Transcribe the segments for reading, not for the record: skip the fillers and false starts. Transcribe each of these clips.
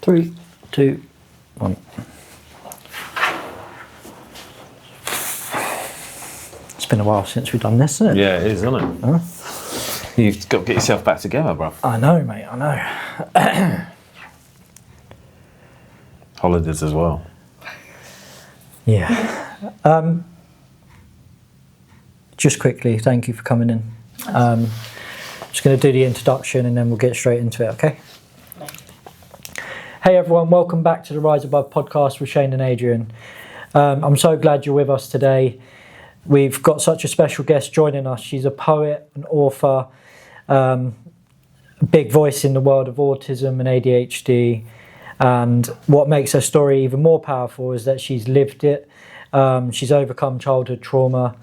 3, 2, 1. It's been a while since we've done this, isn't it? Yeah, it is, isn't it? Huh? You've got to get yourself back together, bro. I know, mate, I know. Holidays as well. Yeah. Just quickly, thank you for coming in. Just going to do the introduction and then we'll get straight into it, okay? Hey everyone, welcome back to the Rise Above podcast with Shane and Adrian. I'm so glad you're with us today. We've got such a special guest joining us. She's a poet, an author, a big voice in the world of autism and ADHD. And what makes her story even more powerful is that she's lived it. She's overcome childhood trauma.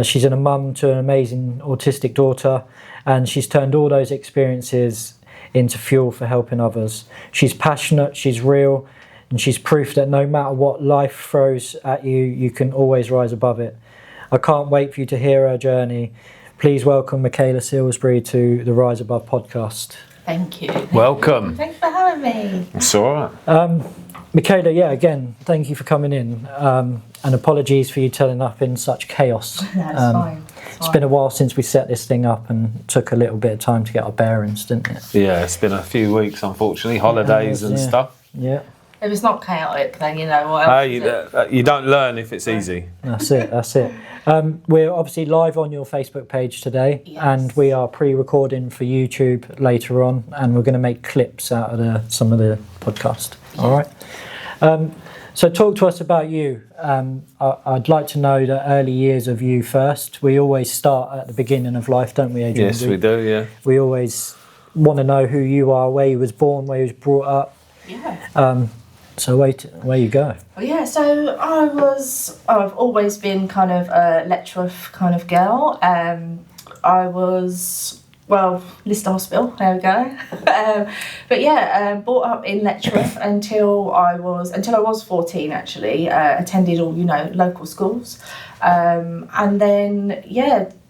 She's a mum to an amazing autistic daughter, and she's turned all those experiences into fuel for helping others. She's passionate, she's real, and she's proof that no matter what life throws at you, you can always rise above it. I can't wait for you to hear her journey. Please welcome Michaela Silsby to the Rise Above podcast. Thank you. Welcome. Thanks for having me. It's all right. Michaela, again, thank you for coming in, and apologies for you turning up in such chaos. That's fine. It's been a while since we set this thing up and took a little bit of time to get our bearings, didn't it? Yeah, it's been a few weeks, unfortunately, holidays and stuff. Yeah. If it's not chaotic, then you know what else is it? You don't learn if it's easy. That's it. We're obviously live on your Facebook page today, Yes. and we are pre-recording for YouTube later on, and we're going to make clips out of some of the podcast. Yeah. All right. So talk to us about you. I'd like to know the early years of you first. We always start at the beginning of life, don't we, Adrian? Yes, we do, yeah. We always want to know who you are, where you was born, where you was brought up. Yeah. So where you go? Well, yeah, so I've always been kind of a Letchworth kind of girl. I was, Lister Hospital, there we go. Brought up in Letchworth until I was 14 actually, attended all, local schools. And then,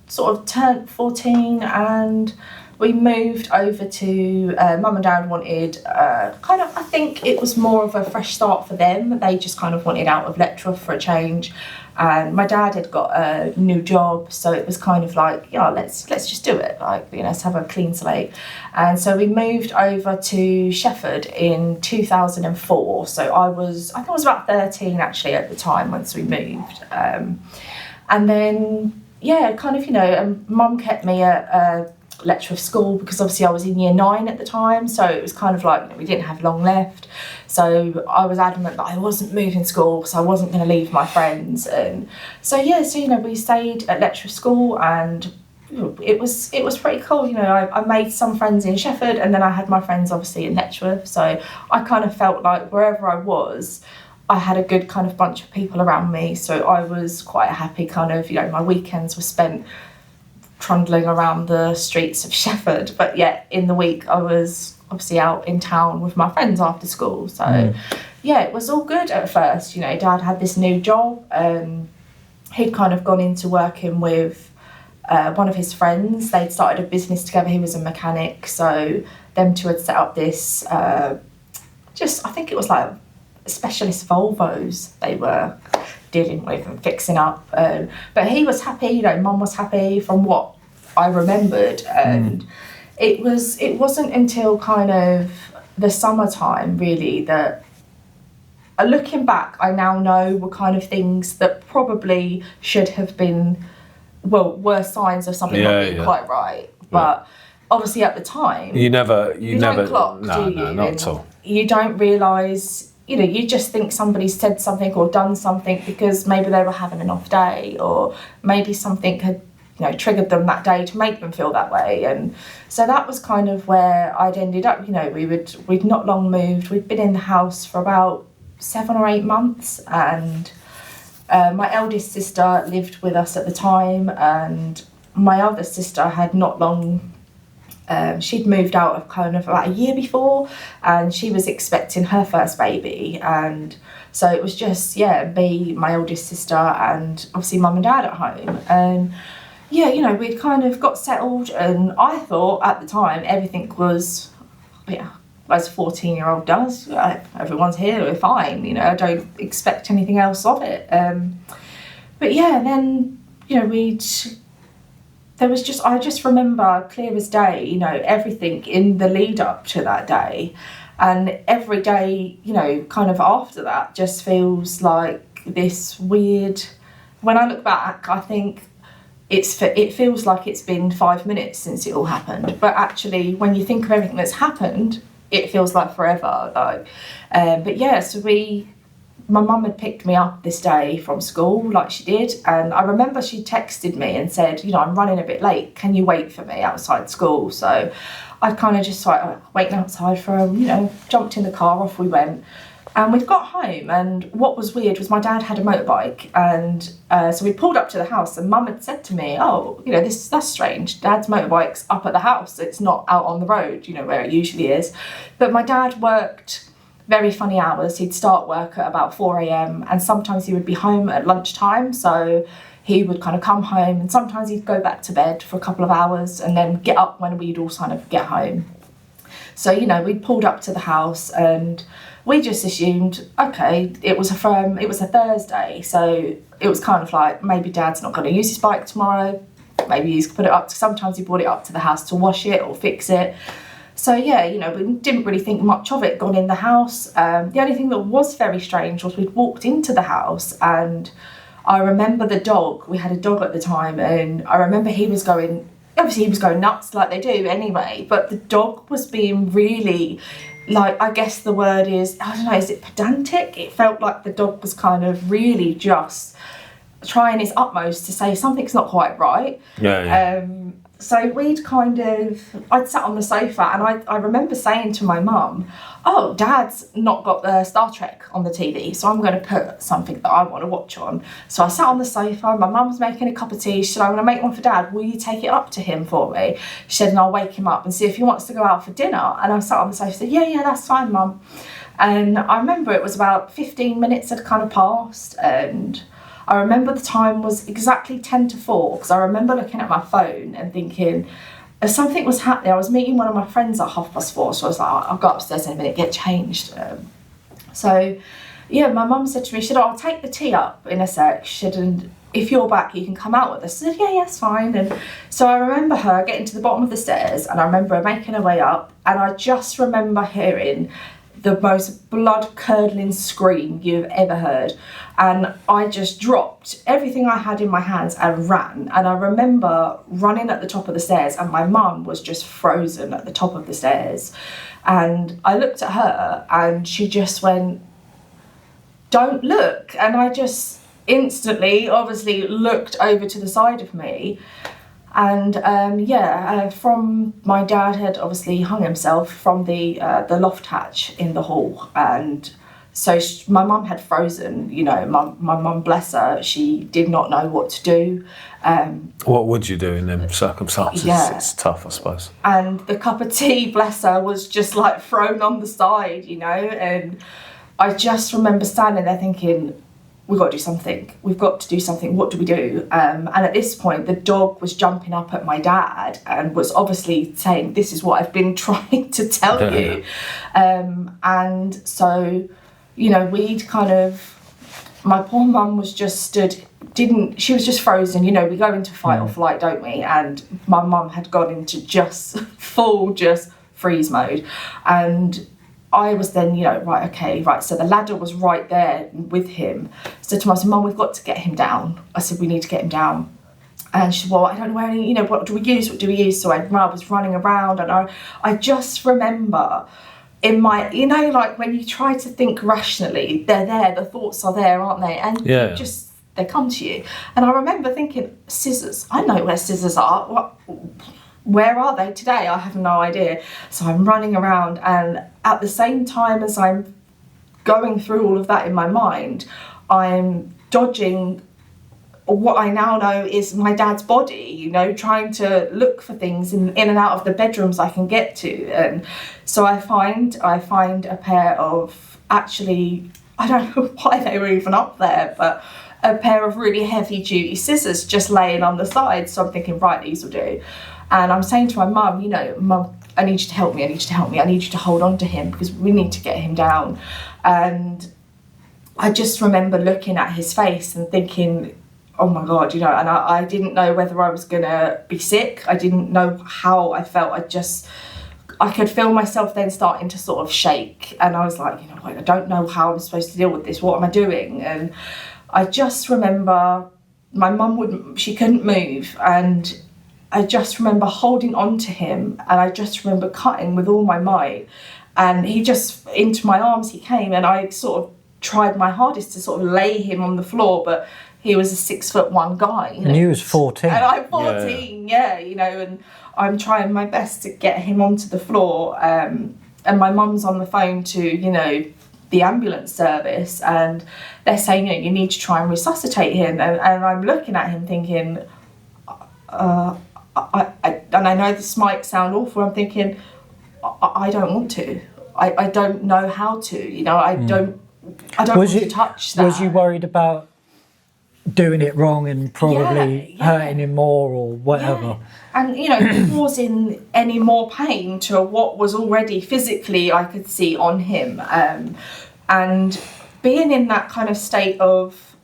sort of turned 14 and we moved over to, Mum and Dad wanted, I think it was more of a fresh start for them. They just kind of wanted out of Letchworth for a change. And my dad had got a new job, so it was kind of like, let's just do it. Let's have a clean slate. And so we moved over to Shefford in 2004. So I was about 13 actually at the time once we moved. And then, and Mum kept me at Letchworth School because obviously I was in year 9 at the time, so it was kind of like we didn't have long left, so I was adamant that I wasn't moving school because I wasn't going to leave my friends. And so we stayed at Letchworth School and it was pretty cool. I made some friends in Shefford and then I had my friends obviously in Letchworth, so I kind of felt like wherever I was I had a good kind of bunch of people around me, so I was quite happy kind of, my weekends were spent trundling around the streets of Shefford, but in the week I was obviously out in town with my friends after school. So it was all good at first. Dad had this new job, he'd kind of gone into working with one of his friends. They'd started a business together. He was a mechanic, so them two had set up this I think it was like specialist Volvos they were dealing with and fixing up, but he was happy, Mum was happy from what I remembered, and it wasn't until kind of the summertime really that, looking back, I now know were kind of things that probably should have been, were signs of something not being quite right, but obviously at the time you never clock, do you? Not at all. You don't realise. You just think somebody said something or done something because maybe they were having an off day, or maybe something had, triggered them that day to make them feel that way. And so that was kind of where I'd ended up. We'd not long moved. We'd been in the house for about 7 or 8 months, and my eldest sister lived with us at the time, and my other sister had not long. She'd moved out of kind of about a year before, and she was expecting her first baby, and so it was just me, my oldest sister, and obviously Mum and Dad at home. And we'd kind of got settled, and I thought at the time everything was as a 14-year-old does. Everyone's here, we're fine, you know, I don't expect anything else of it. But yeah, then, you know, I just remember clear as day, you know, everything in the lead up to that day. And every day, you know, kind of after that just feels like this weird, when I look back, I think it feels like it's been 5 minutes since it all happened. But actually, when you think of everything that's happened, it feels like forever. Like, but yeah, so my mum had picked me up this day from school, like she did, and I remember she texted me and said, you know, I'm running a bit late, can you wait for me outside school? So I kind of just started waiting outside for her, you know, jumped in the car, off we went. And we got home, and what was weird was my dad had a motorbike, and so we pulled up to the house, and Mum had said to me, oh, you know, that's strange, Dad's motorbike's up at the house, it's not out on the road, you know, where it usually is. But my dad worked very funny hours. He'd start work at about 4 a.m. and sometimes he would be home at lunchtime, so he would kind of come home, and sometimes he'd go back to bed for a couple of hours and then get up when we'd all kind of get home. So, you know, we pulled up to the house and we just assumed, okay, it was a Thursday, so it was kind of like, maybe Dad's not going to use his bike tomorrow, maybe he's put it up sometimes he brought it up to the house to wash it or fix it. So yeah, you know, we didn't really think much of it, gone in the house. The only thing that was very strange was we'd walked into the house, and I remember the dog, we had a dog at the time, and I remember he was going nuts like they do anyway, but the dog was being really, like, I guess the word is, I don't know, is it pedantic? It felt like the dog was kind of really just trying his utmost to say something's not quite right. So I'd sat on the sofa, and I remember saying to my mum, oh, Dad's not got the Star Trek on the TV, so I'm going to put something that I want to watch on. So I sat on the sofa, my mum was making a cup of tea, she said, I'm going to make one for Dad, will you take it up to him for me? She said, and I'll wake him up and see if he wants to go out for dinner. And I sat on the sofa and said, yeah, that's fine, Mum. And I remember it was about 15 minutes had kind of passed, and I remember the time was exactly 10 to 4, because I remember looking at my phone and thinking, if something was happening, I was meeting one of my friends at 4:30, so I was like, I'll go upstairs in a minute, get changed. So yeah, my mum said to me, she said, I'll take the tea up in a sec. She said, and if you're back, you can come out with us. I said, yeah, it's fine. And so I remember her getting to the bottom of the stairs, and I remember her making her way up, and I just remember hearing the most blood-curdling scream you've ever heard. And I just dropped everything I had in my hands and ran. And I remember running at the top of the stairs, and my mum was just frozen at the top of the stairs. And I looked at her, and she just went, don't look. And I just instantly, obviously, looked over to the side of me. And from my dad had obviously hung himself from the loft hatch in the hall, and so my mum had frozen. You know, my mum, bless her, she did not know what to do. What would you do in them circumstances? Yeah. It's tough, I suppose. And the cup of tea, bless her, was just like thrown on the side, you know, and I just remember standing there thinking, we've got to do something. We've got to do something. What do we do? And at this point, the dog was jumping up at my dad and was obviously saying, this is what I've been trying to tell you. And so, you know, my poor mum was just she was just frozen. You know, we go into fight or flight, don't we? And my mum had gone into just freeze mode. And I was then, you know, right, so the ladder was right there with him. So to my Mum, we've got to get him down. I said, we need to get him down. And she said, well, I don't know where any, you know, what do we use? So I was running around, and I just remember in my, you know, like when you try to think rationally, they're there, the thoughts are there, aren't they? And they come to you. And I remember thinking, scissors, I know where scissors are. Where are they today? I have no idea. So I'm running around, and at the same time as I'm going through all of that in my mind, I'm dodging what I now know is my dad's body, you know, trying to look for things in and out of the bedrooms I can get to. And so I find a pair of, actually, I don't know why they were even up there, but a pair of really heavy duty scissors just laying on the side. So I'm thinking, right, these will do. And I'm saying to my mum, you know, Mum, I need you to help me, I need you to help me, I need you to hold on to him because we need to get him down. And I just remember looking at his face and thinking, oh my God, you know, and I didn't know whether I was going to be sick. I didn't know how I felt. I could feel myself then starting to sort of shake. And I was like, you know what, I don't know how I'm supposed to deal with this. What am I doing? And I just remember my mum she couldn't move. And I just remember holding on to him, and I just remember cutting with all my might. And he just, into my arms he came, and I sort of tried my hardest to sort of lay him on the floor, but he was a 6'1" guy. You know? And he was 14. And I'm 14, yeah, you know, and I'm trying my best to get him onto the floor. And my mum's on the phone to, you know, the ambulance service, and they're saying, you know, you need to try and resuscitate him. And I'm looking at him thinking, and I know this might sound awful, I'm thinking, I don't want to. I don't know how to, you know, I don't want to touch that. Was you worried about doing it wrong and probably hurting him more or whatever? Yeah. And, you know, causing any more pain to what was already physically I could see on him. And being in that kind of state of,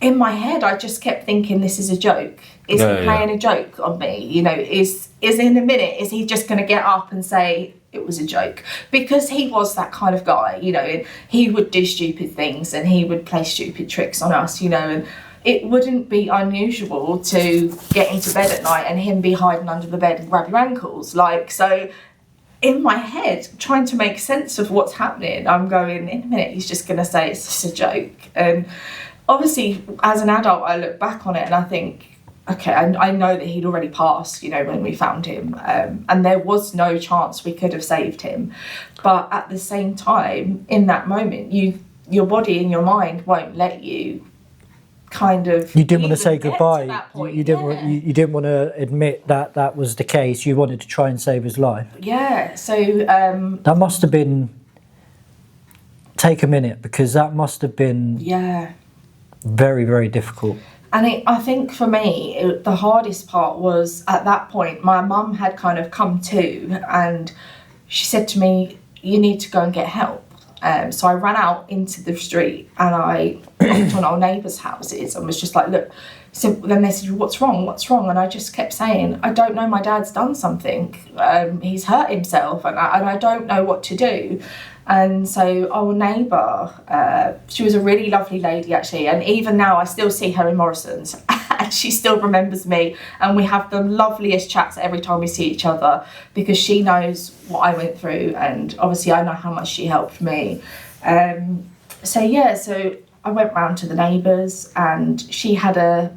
in my head, I just kept thinking, this is a joke. Is he playing a joke on me? You know, is in a minute, is he just going to get up and say it was a joke? Because he was that kind of guy, you know, and he would do stupid things and he would play stupid tricks on us, you know, and it wouldn't be unusual to get into bed at night and him be hiding under the bed and grab your ankles. Like, so in my head, trying to make sense of what's happening, I'm going, in a minute, he's just going to say it's just a joke. And obviously, as an adult, I look back on it and I think, okay, I know that he'd already passed, you know, when we found him, and there was no chance we could have saved him. But at the same time, in that moment, your body and your mind won't let you kind of. You didn't want to say goodbye. You didn't want to admit that that was the case. You wanted to try and save his life. Yeah. So that must have been. Take a minute, because that must have been. Yeah. Very, very difficult. And I think for me, the hardest part was at that point, my mum had kind of come to, and she said to me, you need to go and get help. So I ran out into the street and I knocked on our neighbours' houses and was just like, look. So then they said, what's wrong? What's wrong? And I just kept saying, I don't know, my dad's done something. He's hurt himself and I don't know what to do. And so our neighbour, she was a really lovely lady actually, and even now I still see her in Morrison's and she still remembers me, and we have the loveliest chats every time we see each other because she knows what I went through and obviously I know how much she helped me. So I went round to the neighbours and she had a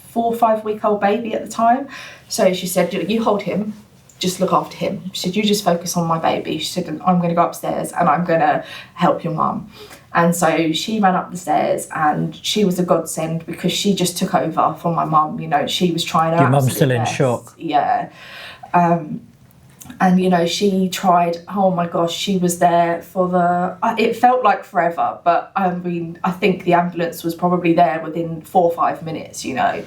4 or 5 week old baby at the time, so she said, you hold him, just look after him. She said, you just focus on my baby. She said, I'm going to go upstairs and I'm going to help your mum. And so she ran up the stairs and she was a godsend because she just took over for my mum. You know, she was trying her Your mum's still best. in shock. Yeah. And, you know, she tried, oh my gosh, she was there for it felt like forever, but I mean, I think the ambulance was probably there within 4 or 5 minutes, you know.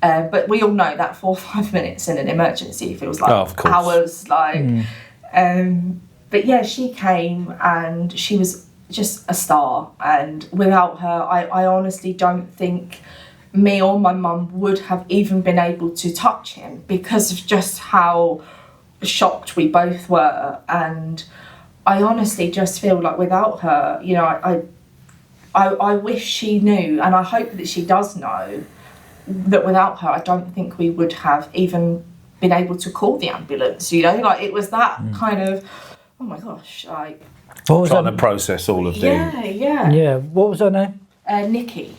But we all know that 4 or 5 minutes in an emergency feels like hours. Like, but yeah, she came and she was just a star. And without her, I honestly don't think me or my mum would have even been able to touch him because of just how shocked we both were. And I honestly just feel like without her, you know, I wish she knew, and I hope that she does know, that without her I don't think we would have even been able to call the ambulance, you know. Like, it was that kind of, oh my gosh, like trying to process all of yeah. What was her name? Nikki.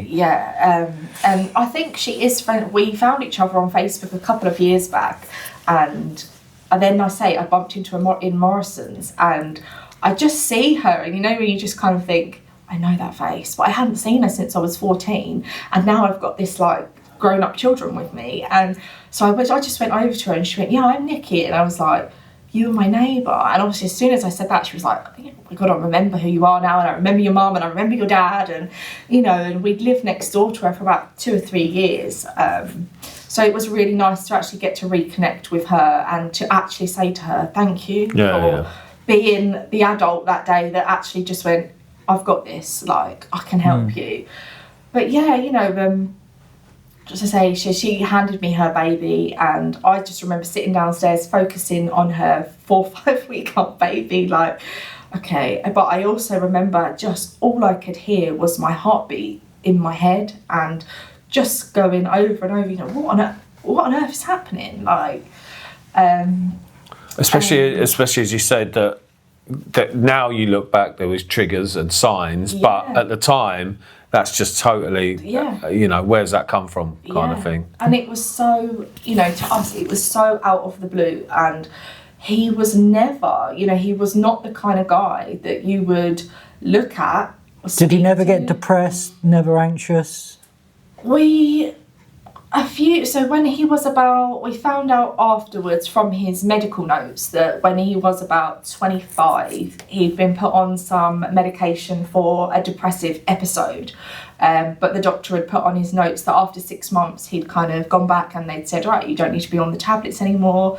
Yeah. And I think she is we found each other on Facebook a couple of years back, and then I bumped into her in Morrison's and I just see her, and you know when you just kind of think, I know that face, but I hadn't seen her since I was 14, and now I've got this like grown-up children with me. And so I just went over to her and she went, yeah, I'm Nikki. And I was like, you were my neighbour. And obviously as soon as I said that, she was like, oh my God, I remember who you are now, and I remember your mum and I remember your dad. And, you know, and we'd lived next door to her for about 2 or 3 years. So it was really nice to actually get to reconnect with her and to actually say to her, thank you for being the adult that day that actually just went, I've got this, like, I can help you. But yeah, you know, just to say, she handed me her baby, and I just remember sitting downstairs focusing on her 4 or 5 week old baby, like, okay. But I also remember just all I could hear was my heartbeat in my head, and just going over and over, you know, what on earth is happening? Like, especially as you said that now you look back, there was triggers and signs, but at the time, that's just totally, you know, where's that come from kind of thing. And it was so, you know, to us, it was so out of the blue. And he was never, you know, he was not the kind of guy that you would look at. Did he never get depressed, never anxious? So when he was we found out afterwards from his medical notes that when he was about 25, he'd been put on some medication for a depressive episode. But the doctor had put on his notes that after 6 months, he'd kind of gone back and they'd said, right, you don't need to be on the tablets anymore.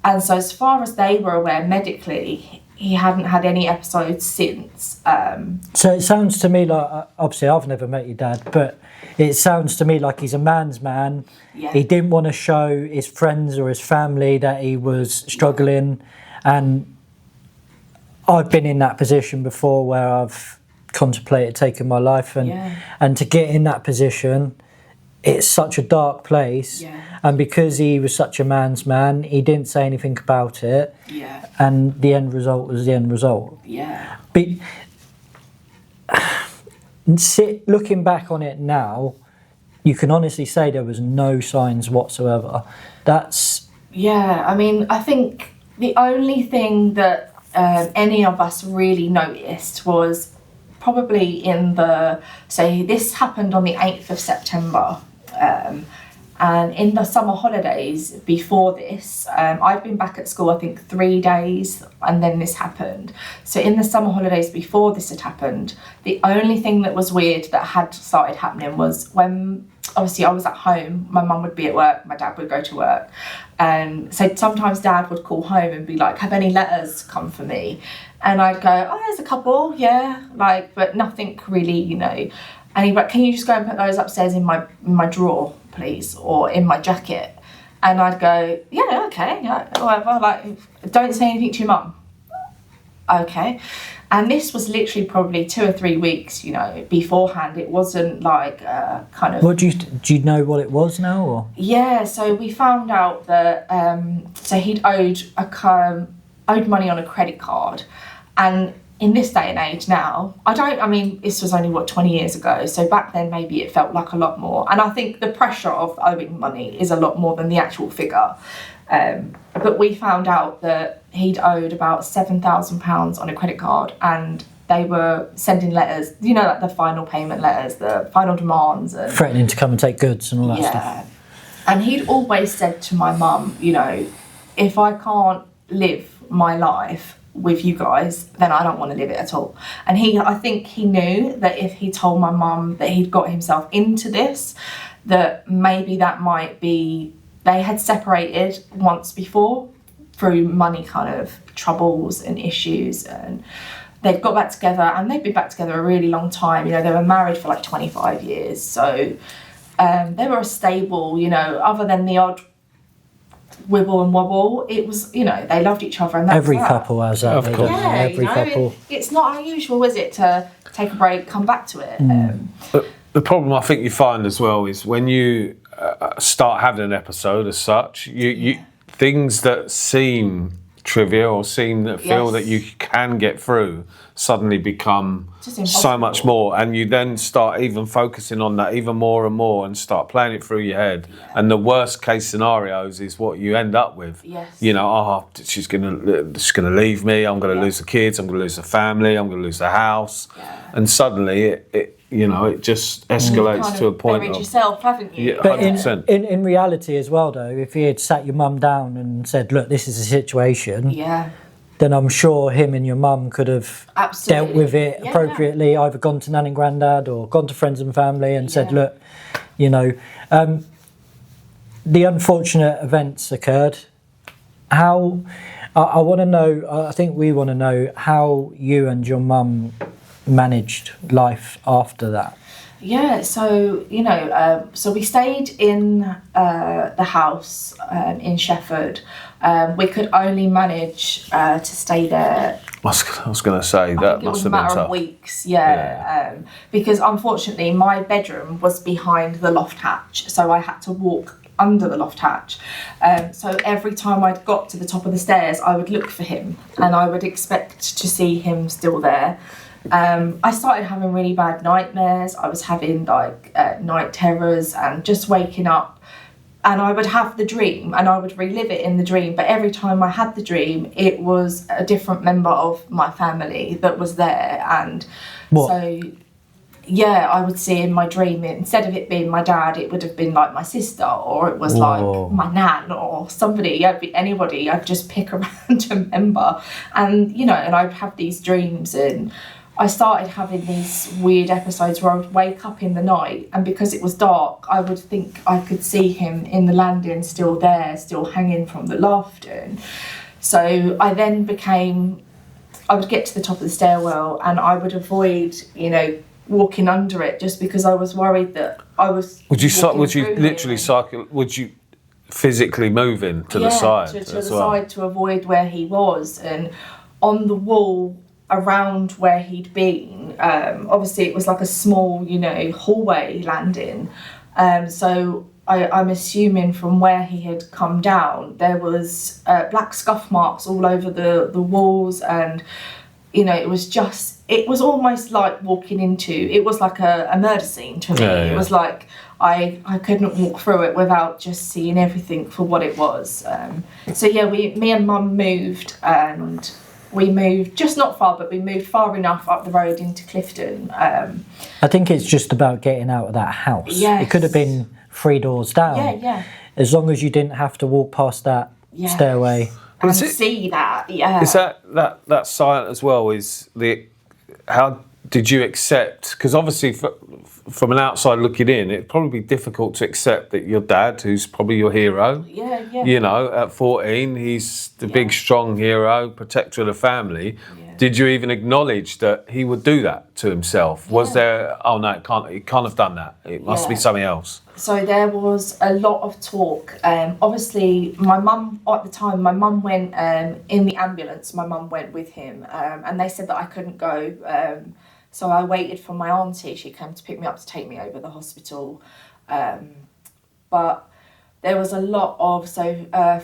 And so as far as they were aware medically, he hadn't had any episodes since. So it sounds to me like, obviously I've never met your dad, but it sounds to me like he's a man's man. Yeah. He didn't want to show his friends or his family that he was struggling. And I've been in that position before where I've contemplated taking my life. And to get in that position, it's such a dark place. And because he was such a man's man, he didn't say anything about it. And the end result was the end result. But looking back on it now, you can honestly say there was no signs whatsoever. I mean, I think the only thing that any of us really noticed was probably this happened on the 8th of September. And in the summer holidays before this, I'd been back at school, I think 3 days, and then this happened. So in the summer holidays before this had happened, the only thing that was weird that had started happening was when, obviously I was at home, my mum would be at work, my dad would go to work. So sometimes dad would call home and be like, have any letters come for me? And I'd go, oh, there's a couple, but nothing really, you know. And he'd be like, can you just go and put those upstairs in my drawer, please, or in my jacket? And I'd go, yeah, okay, whatever, like, don't say anything to your mum. Okay. And this was literally probably 2 or 3 weeks, you know, beforehand. It wasn't like kind of... What do you know what it was now? Or? Yeah, so we found out that so he'd owed money on a credit card. And in this day and age now, this was only 20 years ago, so back then maybe it felt like a lot more. And I think the pressure of owing money is a lot more than the actual figure. But we found out that he'd owed about £7,000 on a credit card, and they were sending letters, you know, like the final payment letters, the final demands. And threatening to come and take goods and all that stuff. And he'd always said to my mum, you know, if I can't live my life with you guys, then I don't want to live it at all. And I think he knew that if he told my mum that he'd got himself into this, that maybe that might be, they had separated once before through money kind of troubles and issues, and they've got back together, and they've been back together a really long time. You know, they were married for like 25 years, so they were a stable, you know, other than the odd wibble and wobble, it was, you know, they loved each other, and that's every couple has that. Of course. Yeah, every couple. It's not unusual, is it, to take a break, come back to it. But the problem I think you find as well is when you start having an episode as such, you things that seem trivial or feel that you can get through suddenly become so much more, and you then start even focusing on that even more and more and start playing it through your head. And the worst case scenarios is what you end up with. You know, she's gonna leave me, I'm gonna lose the kids, I'm gonna lose the family, I'm gonna lose the house, and suddenly it you know, it just escalates to a point buried yourself, haven't you? Yeah, but 100%. in reality as well, though, if he had sat your mum down and said, look, this is a situation, then I'm sure him and your mum could have dealt with it appropriately, either gone to nan and granddad or gone to friends and family and said, look, you know, the unfortunate events occurred. How I want to know. I think we want to know how you and your mum managed life after that. Yeah, so so we stayed in the house in Shefford. We could only manage to stay there. I was going to say that must have been It was a matter tough. of weeks, because unfortunately my bedroom was behind the loft hatch, so I had to walk under the loft hatch. So every time I'd got to the top of the stairs, I would look for him, and I would expect to see him still there. I started having really bad nightmares. I was having night terrors and just waking up, and I would have the dream and I would relive it in the dream, but every time I had the dream it was a different member of my family that was there. And so I would see in my dream, instead of it being my dad, it would have been like my sister, or it was like my nan or somebody. It'd be anybody. I'd just pick a random member, and and I'd have these dreams. And I started having these weird episodes where I would wake up in the night, and because it was dark, I would think I could see him in the landing, still there, still hanging from the loft. And so I then I would get to the top of the stairwell and I would avoid, walking under it, just because I was worried that I was. Would you literally cycle? Would you physically move in to the side? To the side to avoid where he was. And on the wall around where he'd been, obviously it was like a small, hallway landing. So I'm assuming from where he had come down, there was black scuff marks all over the walls, and it was almost like walking into, it was like a murder scene to me. It was like I couldn't walk through it without just seeing everything for what it was. Me and Mum moved, and we moved just not far, but we moved far enough up the road into Clifton. I think it's just about getting out of that house. Yes. It could have been 3 doors down. Yeah. As long as you didn't have to walk past that stairway. And see that, Is that silent as well? How did you accept? Because obviously, from an outside looking in, it'd probably be difficult to accept that your dad, who's probably your hero, at 14, he's the big strong hero, protector of the family. Did you even acknowledge that he would do that to himself? Was there? Oh no, he can't have done that. It must be something else. So there was a lot of talk. Obviously, my mum at the time, went in the ambulance. My mum went with him, and they said that I couldn't go. So I waited for my auntie. She came to pick me up to take me over the hospital. But there was a lot of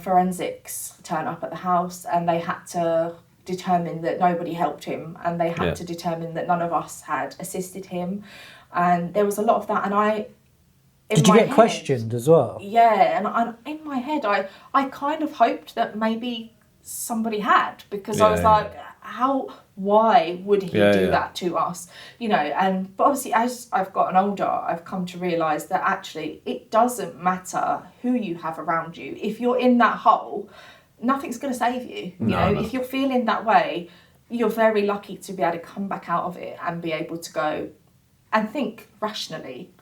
forensics turn up at the house, and they had to determine that nobody helped him, and they had to determine that none of us had assisted him. And there was a lot of that, and Did you get questioned as well? Yeah, and in my head, I kind of hoped that maybe somebody had, because I was like, why would he do that to us? But obviously as I've gotten older, I've come to realise that actually it doesn't matter who you have around you. If you're in that hole, nothing's going to save you. No. If you're feeling that way, you're very lucky to be able to come back out of it and be able to go and think rationally.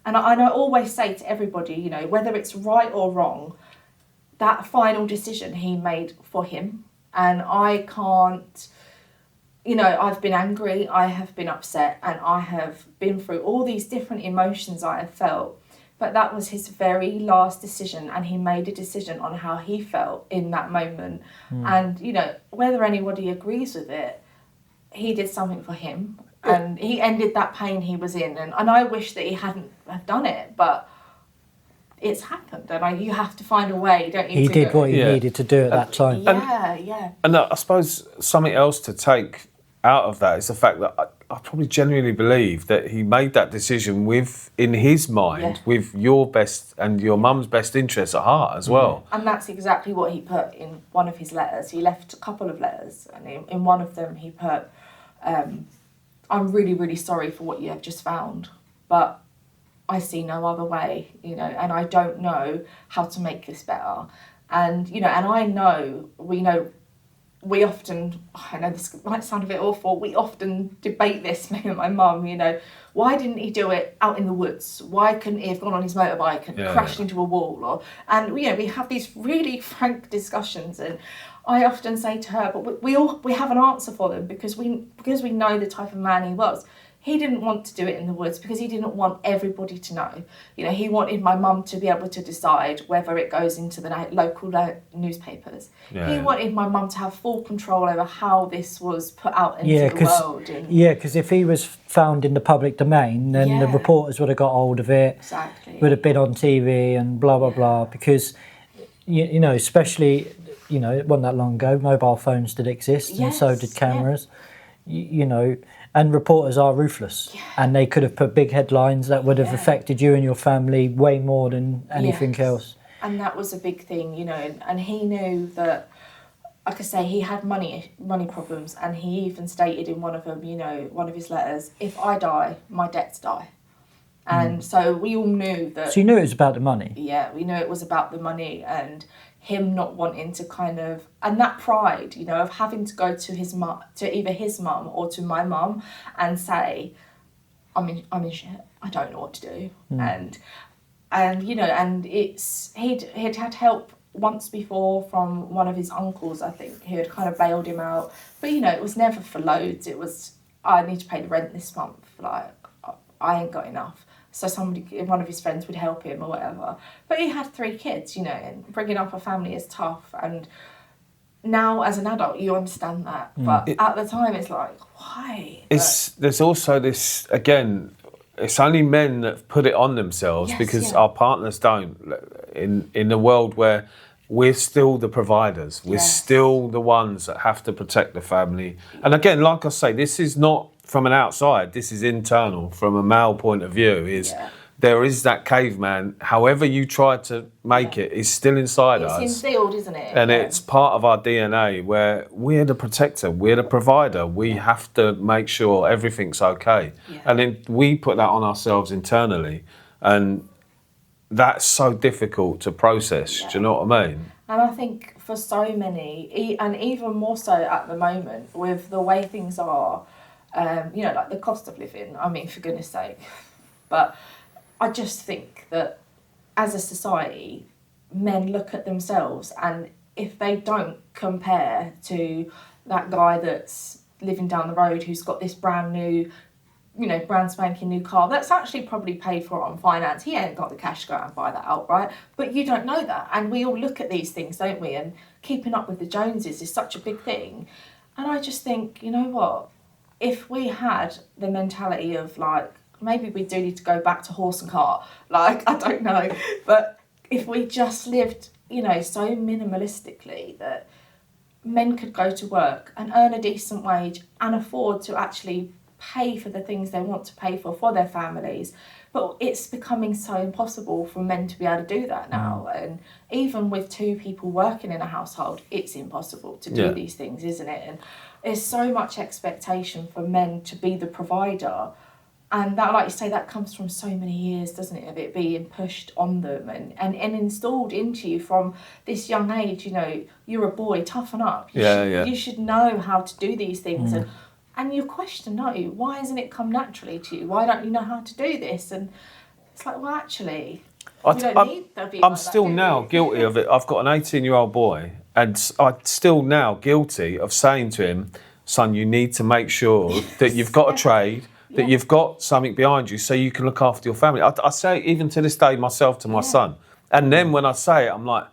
And I always say to everybody, whether it's right or wrong, that final decision he made for him. And I can't, I've been angry, I have been upset, and I have been through all these different emotions I have felt. But that was his very last decision, and he made a decision on how he felt in that moment. And, whether anybody agrees with it, he did something for him. And he ended that pain he was in. And I wish that he hadn't have done it, but it's happened. And you have to find a way, don't you? He did what he needed to do at that time. And I suppose something else to take out of that is the fact that I probably genuinely believe that he made that decision in his mind, with your best and your mum's best interests at heart as well. And that's exactly what he put in one of his letters. He left a couple of letters, and in one of them he put, I'm really, really sorry for what you have just found, but I see no other way, and I don't know how to make this better. And, and we know we often, I know this might sound a bit awful, we often debate this, me and my mum, you know, why didn't he do it out in the woods? Why couldn't he have gone on his motorbike and crashed into a wall? And you know, we have these really frank discussions, and I often say to her, but we have an answer for them because we know the type of man he was. He didn't want to do it in the woods because he didn't want everybody to know. You know, he wanted my mum to be able to decide whether it goes into the local newspapers. He wanted my mum to have full control over how this was put out into the world. Because if he was found in the public domain, then the reporters would have got hold of it. Exactly. Would have been on TV and blah, blah, blah. Because, you know, especially, you know, it wasn't that long ago, mobile phones did exist and so did cameras. You know, and reporters are ruthless, and they could have put big headlines that would have affected you and your family way more than anything else. And that was a big thing, you know, and he knew that, like I say, he had money problems, and he even stated in one of them, you know, one of his letters, if I die, my debts die. And so we all knew that... So you knew it was about the money? Yeah, we knew it was about the money, and him not wanting to kind of... And that pride, you know, of having to go to his mum, to either his mum or to my mum and say, I'm in shit, I don't know what to do. And you know, and he'd had help once before from one of his uncles, I think, who had kind of bailed him out. But, you know, it was never for loads. It was, I need to pay the rent this month. Like, I ain't got enough. So one of his friends would help him or whatever. But he had 3 kids, you know, and bringing up a family is tough. And now as an adult, you understand that. But at the time, it's like, why? There's also this, again, it's only men that put it on themselves because our partners don't. In the world where we're still the providers, we're still the ones that have to protect the family. And again, like I say, this is not from an outside, this is internal. From a male point of view, there is that caveman, however you try to make it, is still inside us. It's instilled, isn't it? And it's part of our DNA where we're the protector, we're the provider. We have to make sure everything's okay. And then we put that on ourselves internally. And that's so difficult to process, do you know what I mean? And I think for so many, and even more so at the moment, with the way things are, you know, like the cost of living, I mean, for goodness sake. But I just think that as a society, men look at themselves, and if they don't compare to that guy that's living down the road who's got this brand new, you know, brand spanking new car that's actually probably paid for on finance, he ain't got the cash to go out and buy that outright. But you don't know that. And we all look at these things, don't we? And keeping up with the Joneses is such a big thing. And I just think, you know what? If we had the mentality of, like, maybe we do need to go back to horse and cart, like, I don't know, but if we just lived, you know, so minimalistically that men could go to work and earn a decent wage and afford to actually pay for the things they want to pay for their families. But it's becoming so impossible for men to be able to do that now. And even with 2 people working in a household, it's impossible to do these things, isn't it? And there's so much expectation for men to be the provider. And that, like you say, that comes from so many years, doesn't it, of it being pushed on them and installed into you from this young age. You know, you're a boy, toughen up. You should know how to do these things. And you question, don't you? Why hasn't it come naturally to you? Why don't you know how to do this? And it's like, well, actually, we don't need to be I'm like still that, now guilty of it. I've got an 18-year-old boy, and I'm still now guilty of saying to him, son, you need to make sure that you've got a trade, that you've got something behind you so you can look after your family. I say it even to this day myself to my son. And then when I say it, I'm like,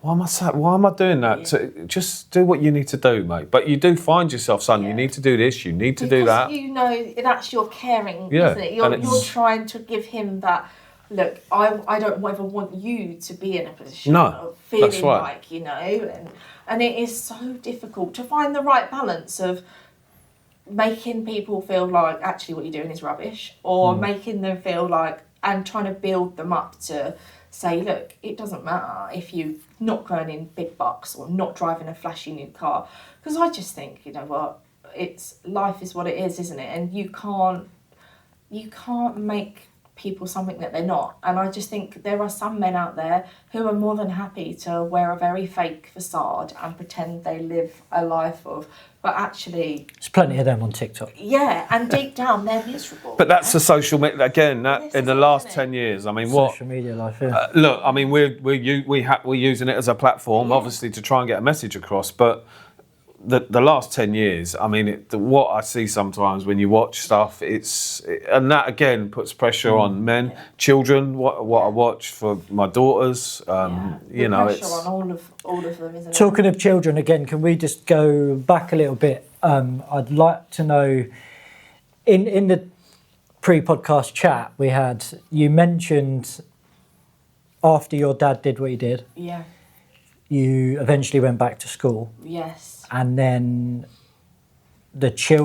why am I doing that? So just do what you need to do, mate. But you do find yourself, son, you need to do this, you need to do that. You know, that's your caring, isn't it? You're trying to give him that, look, I don't ever want you to be in a position of feeling like, you know, and it is so difficult to find the right balance of making people feel like actually what you're doing is rubbish, or making them feel like, and trying to build them up to say, look, it doesn't matter if you're not earning big bucks or not driving a flashy new car. Because I just think, you know what, life is what it is, isn't it? And you can't make people something that they're not. And I just think there are some men out there who are more than happy to wear a very fake facade and pretend they live a life of, but actually... There's plenty of them on TikTok. Yeah, and deep down they're miserable. But that's the social media, again, that in the last 10 years, I mean, Social media life, yeah. Look, I mean, we're using it as a platform, obviously, to try and get a message across, but the last 10 years, I mean, what I see sometimes when you watch stuff, and that again puts pressure on men, children. What I watch for my daughters, you know, pressure it's on all of them, isn't it? Talking of children again, can we just go back a little bit? I'd like to know, in the pre-podcast chat we had, you mentioned after your dad did what he did, you eventually went back to school. Yes. And then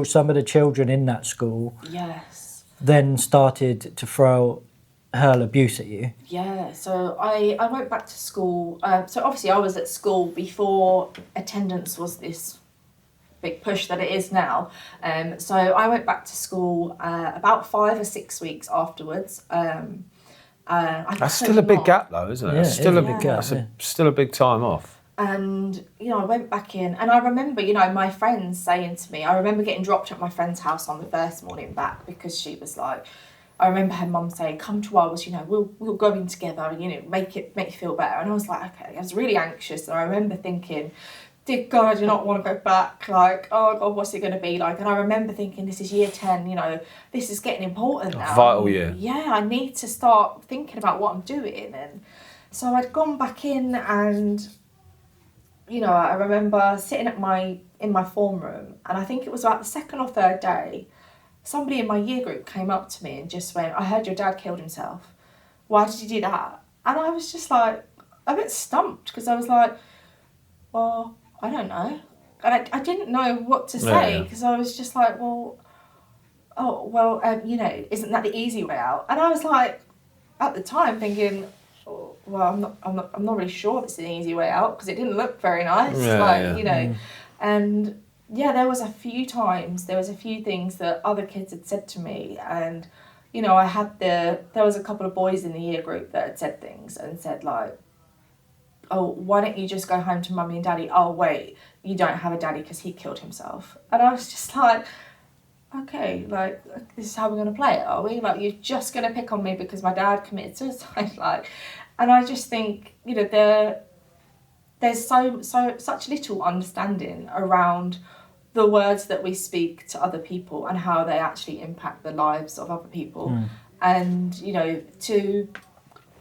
some of the children in that school then started to hurl abuse at you. Yeah, so I went back to school. So obviously I was at school before attendance was this big push that it is now. So I went back to school about 5 or 6 weeks afterwards. that's still a big gap, though, isn't it? Yeah, It's still it a is big a gap. big gap, Still a big time off. And, you know, I went back in and I remember, you know, my friends saying to me, I remember getting dropped at my friend's house on the first morning back because she was like, I remember her mum saying, come to ours, you know, we'll go in together and, you know, make you feel better. And I was like, okay. I was really anxious and I remember thinking, dear God, I do not want to go back. Like, oh God, what's it going to be like? And I remember thinking, this is year 10, you know, this is getting important now. Vital year. Yeah, I need to start thinking about what I'm doing. And so I'd gone back in and... You know, I remember sitting in my form room, and I think it was about the second or third day, somebody in my year group came up to me and just went, I heard your dad killed himself. Why did you do that? And I was just like, a bit stumped, because I was like, well, I don't know. And I didn't know what to say, because I was just like, you know, isn't that the easy way out? And I was like, at the time thinking... Well, I'm not really sure if it's an easy way out because it didn't look very nice. You know, and there was a few things that other kids had said to me, and you know, there was a couple of boys in the year group that had said things and said like, oh, why don't you just go home to mummy and daddy? Oh wait, you don't have a daddy because he killed himself. And I was just like, okay, like, this is how we're going to play it, are we? Like, you're just going to pick on me because my dad committed suicide, like, and I just think, you know, there's such little understanding around the words that we speak to other people and how they actually impact the lives of other people. And, you know,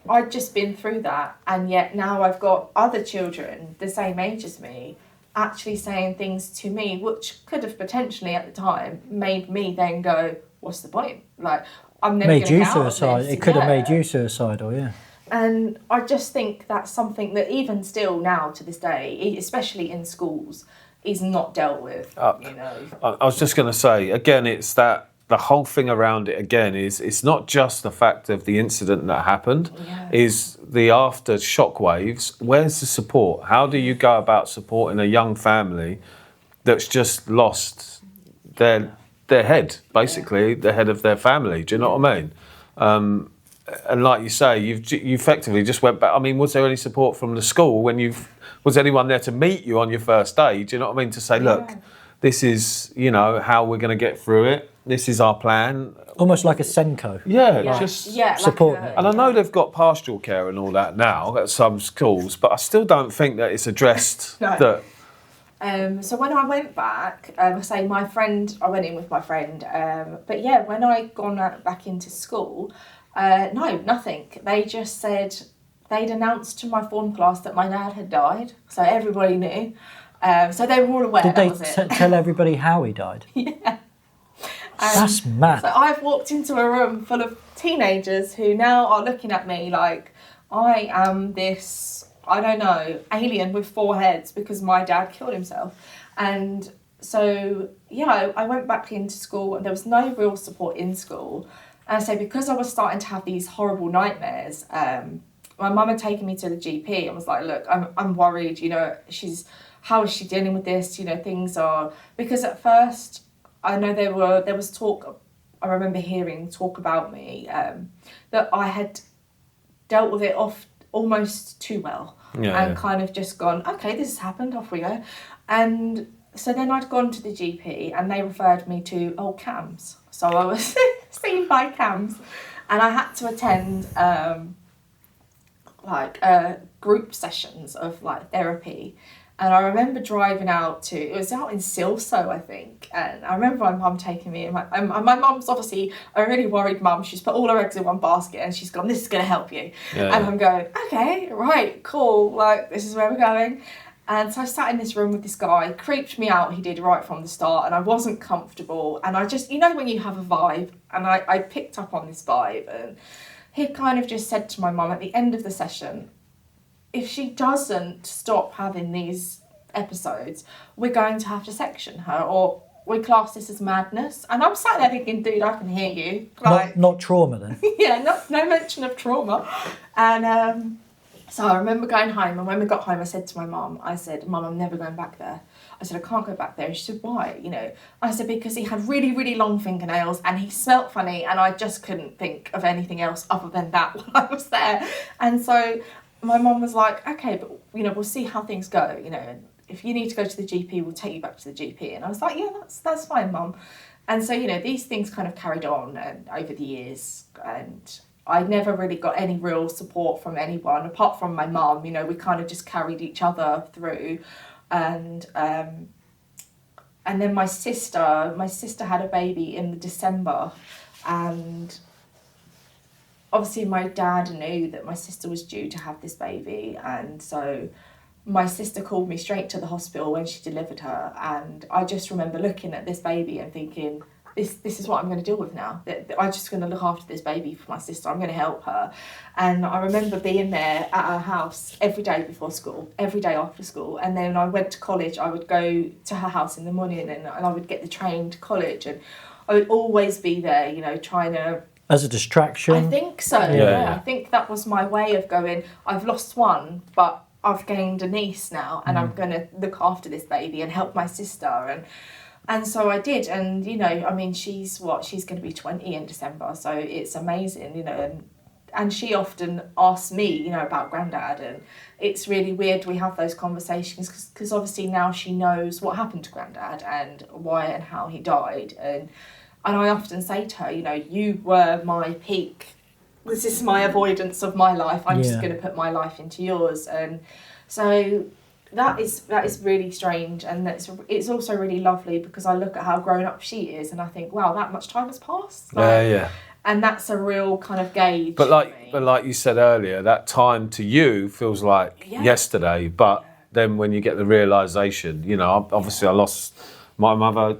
I'd just been through that, and yet now I've got other children the same age as me actually saying things to me which could have potentially at the time made me then go, what's the point? Like, I'm never going to get out of this. It could have made you suicidal, yeah. And I just think that's something that even still now to this day, especially in schools, is not dealt with, you know. I was just going to say, again, it's that the whole thing around it again is it's not just the fact of the incident that happened, is the after shockwaves. Where's the support? How do you go about supporting a young family that's just lost their head, basically, the head of their family? Do you know what I mean? And like you say, you effectively just went back. I mean, was there any support from the school was anyone there to meet you on your first day? Do you know what I mean? To say, look, this is, you know, how we're going to get through it. This is our plan. Almost like a Senko. Just support like it. And I know they've got pastoral care and all that now at some schools, but I still don't think that it's addressed. No. So when I went back, I went in with my friend. But yeah, when I gone back into school, no, nothing. They just said they'd announced to my form class that my dad had died, so everybody knew. So they were all aware. Did they tell everybody how he died? Yeah. That's mad. So I've walked into a room full of teenagers who now are looking at me like I am this, I don't know, alien with 4 heads because my dad killed himself. And so, yeah, I went back into school and there was no real support in school. And so because I was starting to have these horrible nightmares, my mum had taken me to the GP and was like, look, I'm worried, you know, how is she dealing with this? You know, things are, because at first I know there was talk I remember hearing talk about me, that I had dealt with it off almost too well, and kind of just gone, okay, this has happened, off we go. And so then I'd gone to the GP and they referred me to CAMS. So I was seen by CAMS, and I had to attend group sessions of like therapy. And I remember driving it was out in Silso, I think. And I remember my mum taking me, and my mum's obviously a really worried mum. She's put all her eggs in one basket and she's gone, this is going to help you. And I'm going, okay, right, cool. Like, this is where we're going. And so I sat in this room with this guy, creeped me out, he did right from the start, and I wasn't comfortable. And I just, when you have a vibe, and I picked up on this vibe, and he kind of just said to my mum at the end of the session, if she doesn't stop having these episodes, we're going to have to section her, or we class this as madness. And I'm sat there thinking, dude, I can hear you. Like, not trauma then? Yeah, no mention of trauma. And so I remember going home, and when we got home, I said to my mum, I said, Mum, I'm never going back there. I said, I can't go back there. And she said, why? I said, because he had really, really long fingernails and he smelt funny, and I just couldn't think of anything else other than that while I was there. And so my mum was like, okay, but, we'll see how things go, and if you need to go to the GP, we'll take you back to the GP. And I was like, yeah, that's fine, Mum. And so, these things kind of carried on over the years, and I never really got any real support from anyone apart from my mum. We kind of just carried each other through. And then my sister had a baby in December, and obviously my dad knew that my sister was due to have this baby, and so my sister called me straight to the hospital when she delivered her. And I just remember looking at this baby and thinking, this is what I'm going to deal with now. I'm just going to look after this baby for my sister. I'm going to help her. And I remember being there at her house every day before school, every day after school. And then when I went to college, I would go to her house in the morning, and I would get the train to college. And I would always be there, trying to... As a distraction? I think so, yeah. I think that was my way of going, I've lost one, but I've gained a niece now, and I'm going to look after this baby and help my sister. And so I did, and she's going to be 20 in December, so it's amazing, and she often asks me, about Grandad, and it's really weird we have those conversations, because obviously now she knows what happened to Grandad and why and how he died, and I often say to her, you were my peak, this is my avoidance of my life, I'm just going to put my life into yours. And so that is really strange, and it's also really lovely, because I look at how grown up she is and I think, wow, that much time has passed. And that's a real kind of gauge. But like you said earlier, that time to you feels like yesterday. But then when you get the realisation, obviously I lost my mother.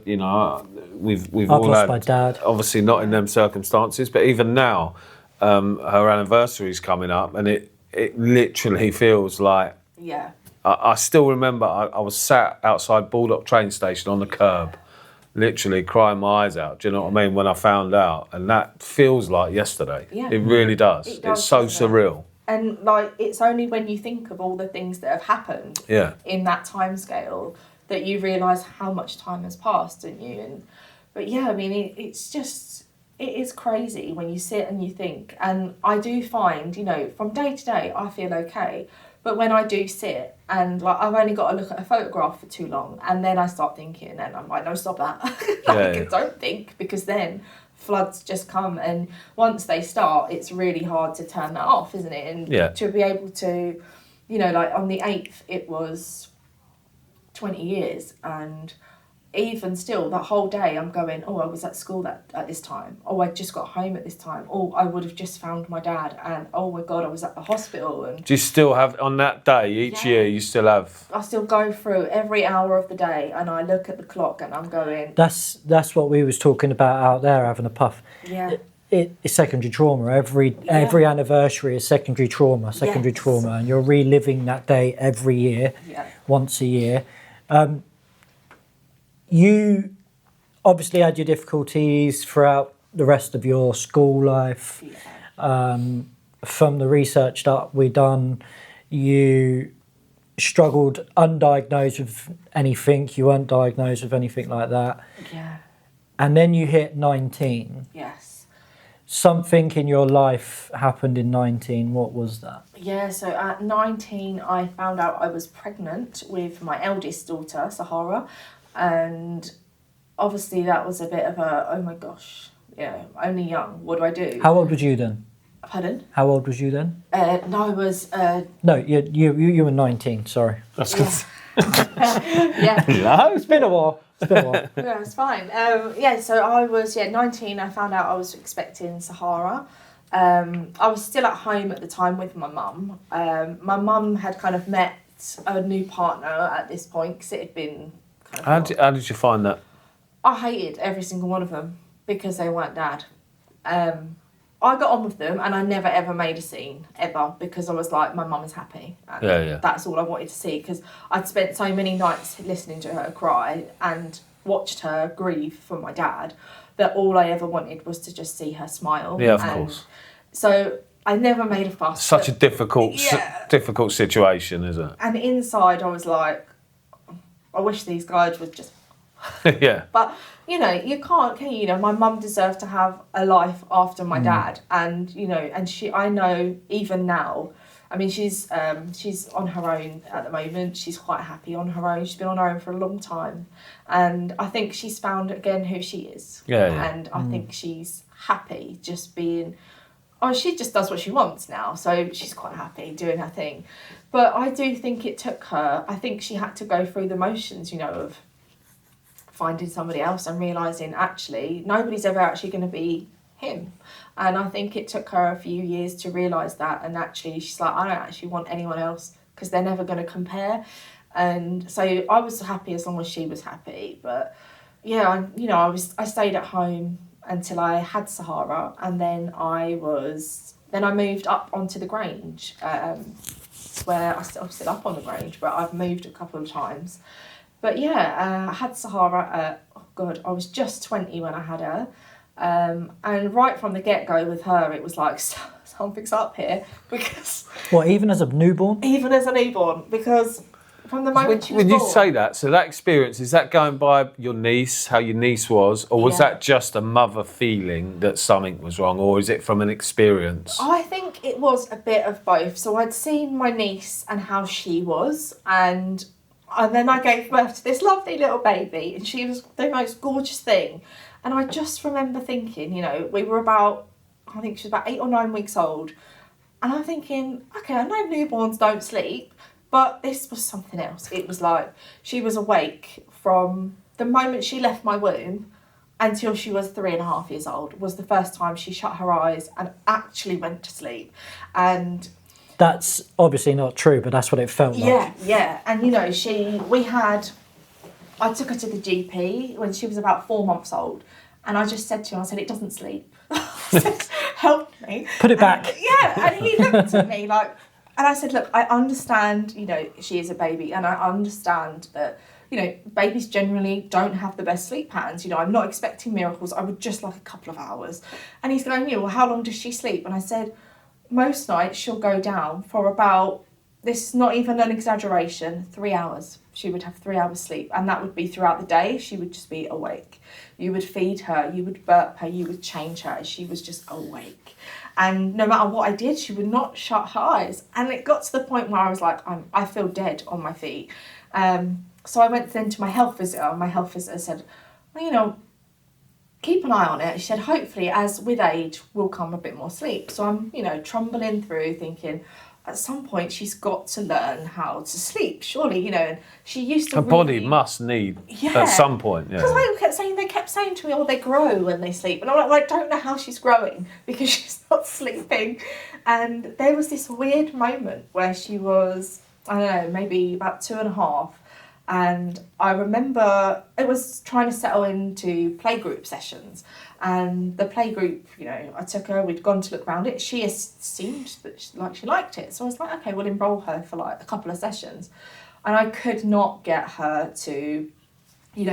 We've all lost had, my dad. Obviously not in them circumstances, but even now, her anniversary's coming up, and it literally feels like. Yeah. I still remember I was sat outside Baldock train station on the curb, literally crying my eyes out, do you know what I mean, when I found out. And that feels like yesterday. Yeah. It really does. It's so surreal. And it's only when you think of all the things that have happened in that time scale that you realise how much time has passed, don't you? But it's just, it is crazy when you sit and you think. And I do find, from day to day, I feel okay. But when I do sit and I've only got to look at a photograph for too long, and then I start thinking, and I'm like, no, stop that. Don't think, because then floods just come, and once they start, it's really hard to turn that off, isn't it? And to be able to, on the 8th, it was 20 years, and even still, that whole day I'm going, I was at school at this time. I just got home at this time. I would have just found my dad. And oh my God, I was at the hospital. And do you still have, on that day, each year, you still have? I still go through every hour of the day, and I look at the clock and I'm going... That's what we was talking about out there, having a puff. Yeah. It's secondary trauma. Every anniversary is secondary trauma, and you're reliving that day every year, once a year. You obviously had your difficulties throughout the rest of your school life. From the research that we done, you struggled undiagnosed with anything. You weren't diagnosed with anything like that. Yeah. And then you hit 19. Yes. Something in your life happened in 19. What was that? Yeah, so at 19, I found out I was pregnant with my eldest daughter, Sahara. And obviously that was a bit of a, oh my gosh, only young. What do I do? How old was you then? Pardon? How old was you then? No, I was... No, you were 19, sorry. That's good. yeah. No, It's been a while. Yeah, it's fine. So I was 19. I found out I was expecting Sahara. I was still at home at the time with my mum. My mum had kind of met a new partner at this point because it had been kind of... How did you find that? I hated every single one of them because they weren't dad. I got on with them and I never ever made a scene ever because I was like, my mum is happy. And that's all I wanted to see because I'd spent so many nights listening to her cry and watched her grieve for my dad that all I ever wanted was to just see her smile. Yeah, of course. So I never made a fuss. Such a difficult situation, isn't it? And inside I was like, I wish these guys would just... Yeah. But, you can't, can you? My mum deserved to have a life after my dad. And, and I know even now, I mean, she's on her own at the moment. She's quite happy on her own. She's been on her own for a long time. And I think she's found again who she is. Yeah. And I think she's happy just being... Oh, she just does what she wants now. So she's quite happy doing her thing. But I do think it took her... I think she had to go through the motions, of finding somebody else and realising actually nobody's ever actually going to be him. And I think it took her a few years to realise that, and actually she's like, I don't actually want anyone else because they're never going to compare. And so I was happy as long as she was happy. But I stayed at home until I had Sahara, and then I moved up onto the Grange, where I'm still up on the Grange, but I've moved a couple of times. But I had Sahara I was just 20 when I had her. And right from the get-go with her, it was like, something's up here. Because... What, even as a newborn? Even as a newborn, because from the moment she was born... When you born, say that, so that experience, is that going by your niece, how your niece was, or was that just a mother feeling that something was wrong, or is it from an experience? I think it was a bit of both. So I'd seen my niece and how she was, and then I gave birth to this lovely little baby, and she was the most gorgeous thing. And I just remember thinking, we were I think she was about 8 or 9 weeks old. And I'm thinking, okay, I know newborns don't sleep, but this was something else. It was like she was awake from the moment she left my womb until she was 3.5 years old, was the first time she shut her eyes and actually went to sleep. And... That's obviously not true, but that's what it felt like. Yeah. And, I took her to the GP when she was about 4 months old. And I just said to him, it doesn't sleep. Help me. Put it back. And he looked at me like, and I said, look, I understand, she is a baby. And I understand that, babies generally don't have the best sleep patterns. I'm not expecting miracles. I would just like a couple of hours. And he's going, well, how long does she sleep? And I said, most nights she'll go down for about, this is not even an exaggeration, 3 hours. She would have 3 hours sleep, and that would be throughout the day. She would just be awake. You would feed her, you would burp her, you would change her. She was just awake. And no matter what I did, she would not shut her eyes. And it got to the point where I was like, I feel dead on my feet. So I went then to my health visitor. My health visitor said, well, keep an eye on it. She said, hopefully, as with age, will come a bit more sleep. So I'm, trumbling through thinking, at some point, she's got to learn how to sleep, surely, and she used to Her body must need, at some point, Because they kept saying to me, they grow when they sleep. And I'm like, well, I don't know how she's growing because she's not sleeping. And there was this weird moment where she was, I don't know, maybe about 2.5. And I remember it was trying to settle into playgroup sessions. And the playgroup, I took her, we'd gone to look around it. She seemed that she liked it. So I was like, okay, we'll enrol her for a couple of sessions. And I could not get her to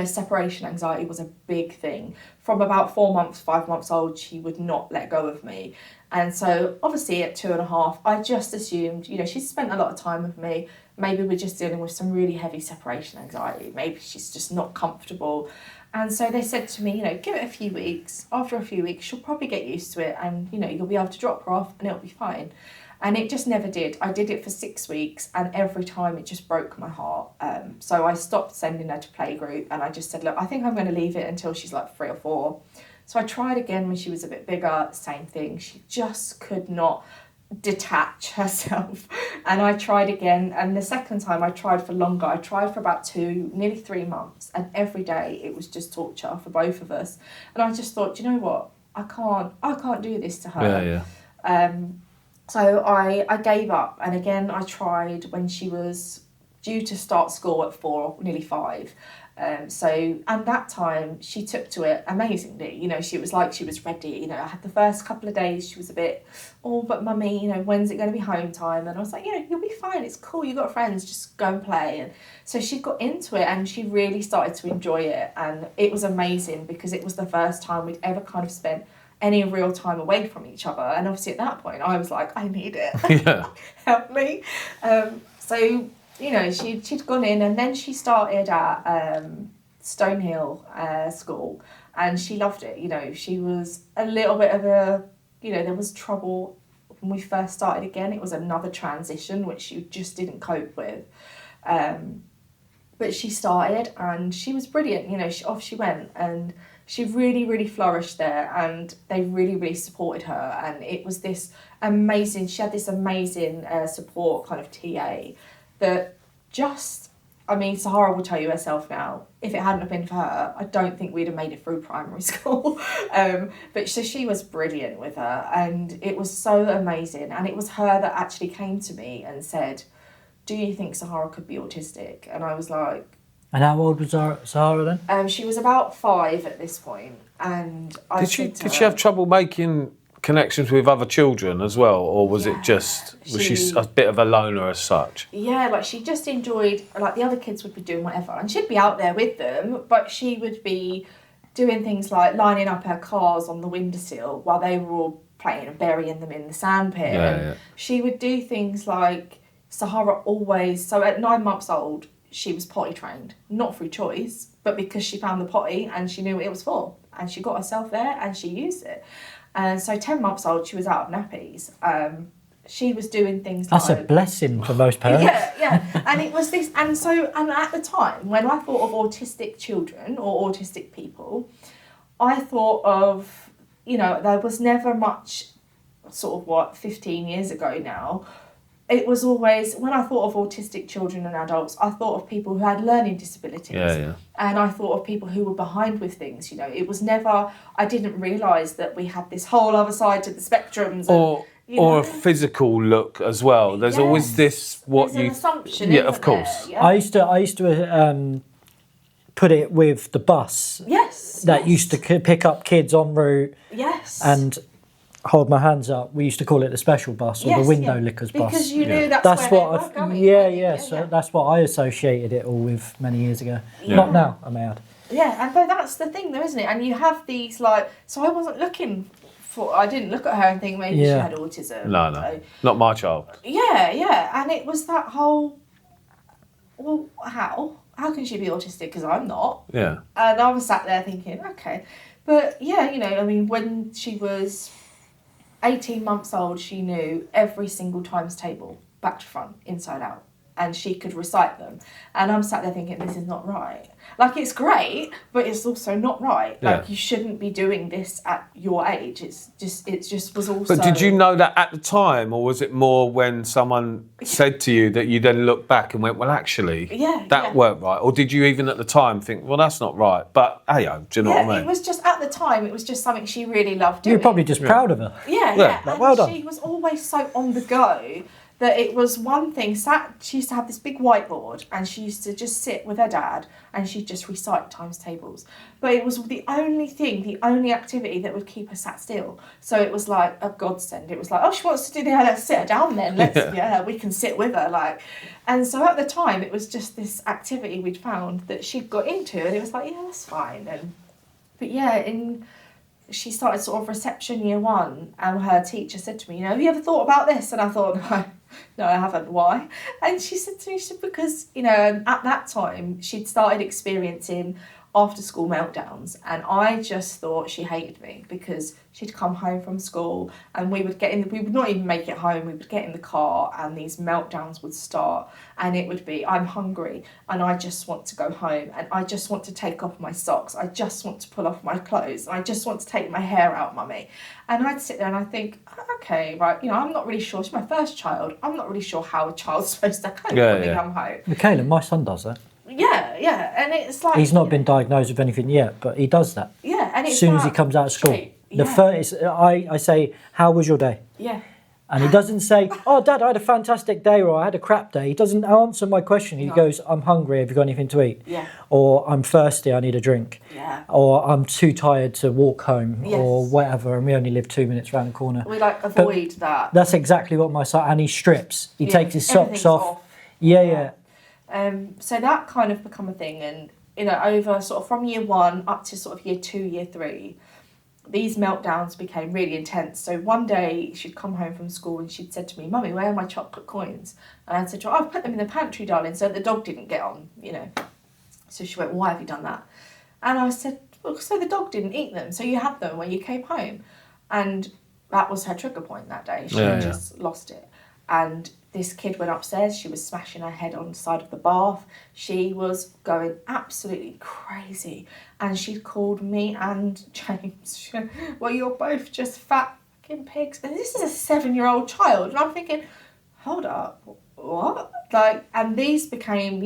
separation anxiety was a big thing. From about 4 months, 5 months old, she would not let go of me. And so obviously at 2.5, I just assumed, she's spent a lot of time with me. Maybe we're just dealing with some really heavy separation anxiety. Maybe she's just not comfortable. And so they said to me, give it a few weeks. After a few weeks, she'll probably get used to it and, you'll be able to drop her off and it'll be fine. And it just never did. I did it for 6 weeks and every time it just broke my heart. So I stopped sending her to playgroup and I just said, look, I think I'm going to leave it until she's like 3 or 4. So I tried again when she was a bit bigger, same thing. She just could not detach herself. And I tried again. And the second time I tried for longer. I tried for about 2, nearly 3 months. And every day it was just torture for both of us. And I just thought, you know what? I can't do this to her. So I gave up. And again, I tried when she was due to start school at 4, nearly 5. And that time she took to it amazingly. She was like she was ready. I had the first couple of days she was a bit, oh, but mummy, when's it going to be home time? And I was like, you'll be fine. It's cool. You've got friends. Just go and play. And so she got into it and she really started to enjoy it. And it was amazing because it was the first time we'd ever kind of spent any real time away from each other. And obviously at that point I was like, I need it. Yeah. Help me. So she'd gone in and then she started at Stonehill School and she loved it. She was a little bit of there was trouble when we first started again. It was another transition which she just didn't cope with. But she started and she was brilliant. Off she went and she really, really flourished there and they really, really supported her. And it was she had this amazing support kind of TA that Sahara will tell you herself now, if it hadn't have been for her, I don't think we'd have made it through primary school. But so she was brilliant with her and it was so amazing. And it was her that actually came to me and said, do you think Sahara could be autistic? And I was like... And how old was Sahara then? She was about 5 at this point. And did she have trouble making connections with other children as well, or was it just she a bit of a loner as such? Yeah, like she just enjoyed, like the other kids would be doing whatever and she'd be out there with them, but she would be doing things like lining up her cars on the windowsill while they were all playing and burying them in the sandpit. She would do things like Sahara always, so at 9 months old she was potty trained, not through choice but because she found the potty and she knew what it was for and she got herself there and she used it. And so 10 months old, she was out of nappies. She was doing things That's a blessing for most parents. Yeah. And it was this, and at the time, when I thought of autistic children or autistic people, I thought of, there was never much, 15 years ago now, it was always, when I thought of autistic children and adults, I thought of people who had learning disabilities. Yeah. And I thought of people who were behind with things, It was never, I didn't realise that we had this whole other side to the spectrums. Or a physical look as well. There's always this, There's an assumption, yeah, of course. There, yeah? I used to put it with the bus. Yes. That used to pick up kids en route. Yes. And hold my hands up. We used to call it the special bus or the window lickers bus. Because you knew that's where what they were going. So that's what I associated it all with many years ago. Yeah. Not now, I may add. Yeah, but that's the thing though, isn't it? And you have these so I wasn't looking for, I didn't look at her and think maybe she had autism. No, so, not my child. Yeah, and it was that whole, well, how can she be autistic? Because I'm not. Yeah. And I was sat there thinking, okay. But when she was 18 months old, she knew every single times table, back to front, inside out. And she could recite them. And I'm sat there thinking, this is not right. It's great, but it's also not right. You shouldn't be doing this at your age. It just was also... But did you know that at the time, or was it more when someone said to you that you then looked back and went, well, actually, that weren't right? Or did you even at the time think, well, that's not right? But, do you know what I mean? It was just, at the time, it was just something she really loved doing. You were probably just proud of her. Yeah. Well done. She was always so on the go that it was one thing, she used to have this big whiteboard and she used to just sit with her dad and she'd just recite times tables. But it was the only activity that would keep her sat still. So it was like a godsend. It was like, oh, she wants to do that, let's sit her down then. We can sit with her. Like, and so at the time it was just this activity we'd found that she'd got into, and it was like, yeah, that's fine. But yeah, she started sort of reception year 1, and her teacher said to me, have you ever thought about this? And I thought, no, I haven't. Why? And she said to me, because, at that time she'd started experiencing after school meltdowns, and I just thought she hated me because she'd come home from school and we would not even make it home, we would get in the car and these meltdowns would start, and it would be, I'm hungry and I just want to go home and I just want to take off my socks, I just want to pull off my clothes, I just want to take my hair out, mummy. And I'd sit there and I think, okay, right, I'm not really sure, she's my first child, I'm not really sure how a child's supposed to cope when they come home. Michaela, my son does that. Yeah, and it's like... He's not been diagnosed with anything yet, but he does that. Yeah, and it's as soon as he comes out of school. I say, how was your day? Yeah. And he doesn't say, oh, Dad, I had a fantastic day, or I had a crap day. He doesn't answer my question. He goes, I'm hungry, have you got anything to eat? Yeah. Or I'm thirsty, I need a drink. Yeah. Or I'm too tired to walk home, or whatever, and we only live 2 minutes round the corner. We avoid that. That's exactly what my son, and he strips. He takes his socks off. Yeah. So that kind of become a thing, and over sort of from year 1 up to sort of year 2, year 3, these meltdowns became really intense. So one day she'd come home from school and she'd said to me, Mummy, where are my chocolate coins? And I said to her, I've put them in the pantry, darling, so the dog didn't get on, So she went, why have you done that? And I said, well, so the dog didn't eat them, so you had them when you came home. And that was her trigger point that day. She just lost it. And this kid went upstairs, she was smashing her head on the side of the bath. She was going absolutely crazy. And she'd called me and James, well, you're both just fat fucking pigs. And this is a 7-year-old child. And I'm thinking, hold up, what? And these became,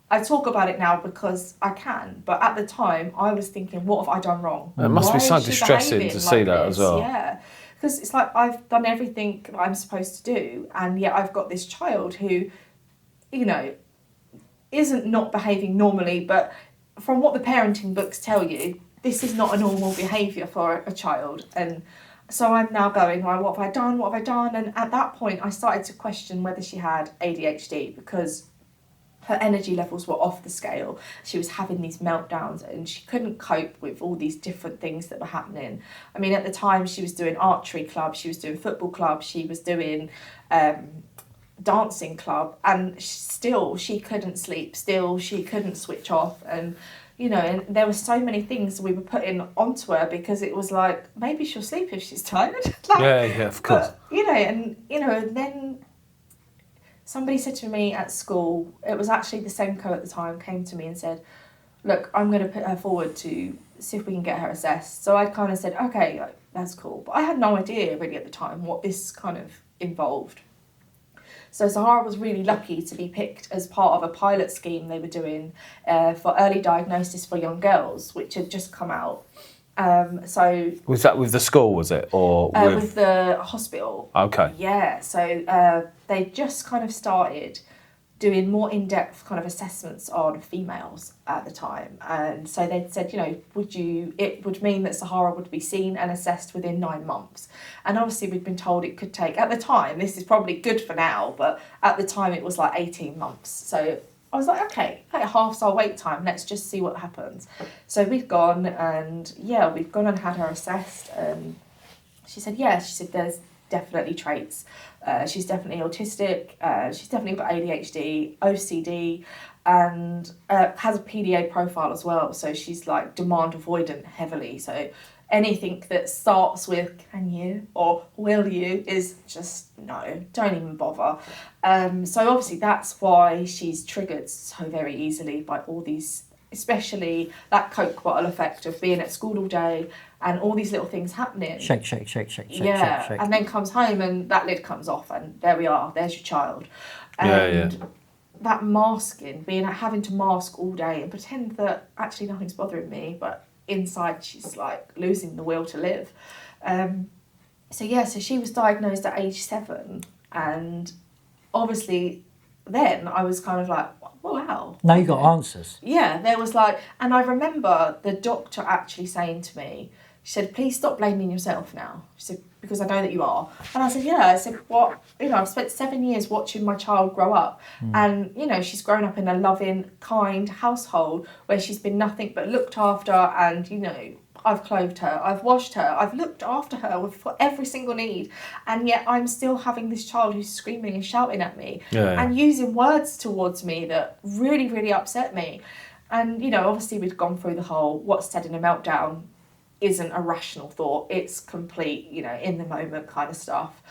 I talk about it now because I can. But at the time, I was thinking, what have I done wrong? It must be so distressing to see that as well. Yeah. Because it's like I've done everything I'm supposed to do, and yet I've got this child who, isn't not behaving normally, but from what the parenting books tell you, this is not a normal behaviour for a child. And so I'm now going, right, what have I done? And at that point, I started to question whether she had ADHD, because her energy levels were off the scale. She was having these meltdowns and she couldn't cope with all these different things that were happening. I mean, at the time she was doing archery club, she was doing football club, she was doing dancing club, and still she couldn't sleep, still she couldn't switch off. And and there were so many things we were putting onto her because it was like, maybe she'll sleep if she's tired. Of course. But, then somebody said to me at school, it was actually the same co at the time, came to me and said, look, I'm going to put her forward to see if we can get her assessed. So I kind of said, okay, that's cool. But I had no idea really at the time what this kind of involved. So Sahara was really lucky to be picked as part of a pilot scheme they were doing for early diagnosis for young girls, which had just come out. So was that with the school, was it, or with the hospital? Okay. Yeah. So they just kind of started doing more in-depth kind of assessments on females at the time, and so they'd said, it would mean that Sahara would be seen and assessed within 9 months. And obviously we'd been told it could take, at the time, this is probably good for now, but at the time it was like 18 months. So I was like, okay, half's our wait time, let's just see what happens. So we'd gone and had her assessed, and she said, there's definitely traits. She's definitely autistic, she's definitely got ADHD, OCD, and has a PDA profile as well. So she's like demand avoidant heavily. So anything that starts with can you or will you is just no, don't even bother. So obviously that's why she's triggered so very easily by all these, especially that Coke bottle effect of being at school all day and all these little things happening. Shake. And then comes home and that lid comes off and there we are, there's your child. And that masking, having to mask all day and pretend that actually nothing's bothering me, but inside she's like losing the will to live. So she was diagnosed at age 7, and obviously then I was kind of like, wow. Now you got answers. Yeah, there was like, and I remember the doctor actually saying to me, she said, please stop blaming yourself now. She said, because I know that you are. And I said, yeah. I said, what? You know, I've spent 7 years watching my child grow up. And, you know, she's grown up in a loving, kind household where she's been nothing but looked after. And, you know, I've clothed her, I've washed her, I've looked after her for every single need. And yet I'm still having this child who's screaming and shouting at me and using words towards me that really, really upset me. And, you know, obviously we'd gone through the whole what's said in a meltdown isn't a rational thought. It's complete, you know, in the moment kind of stuff.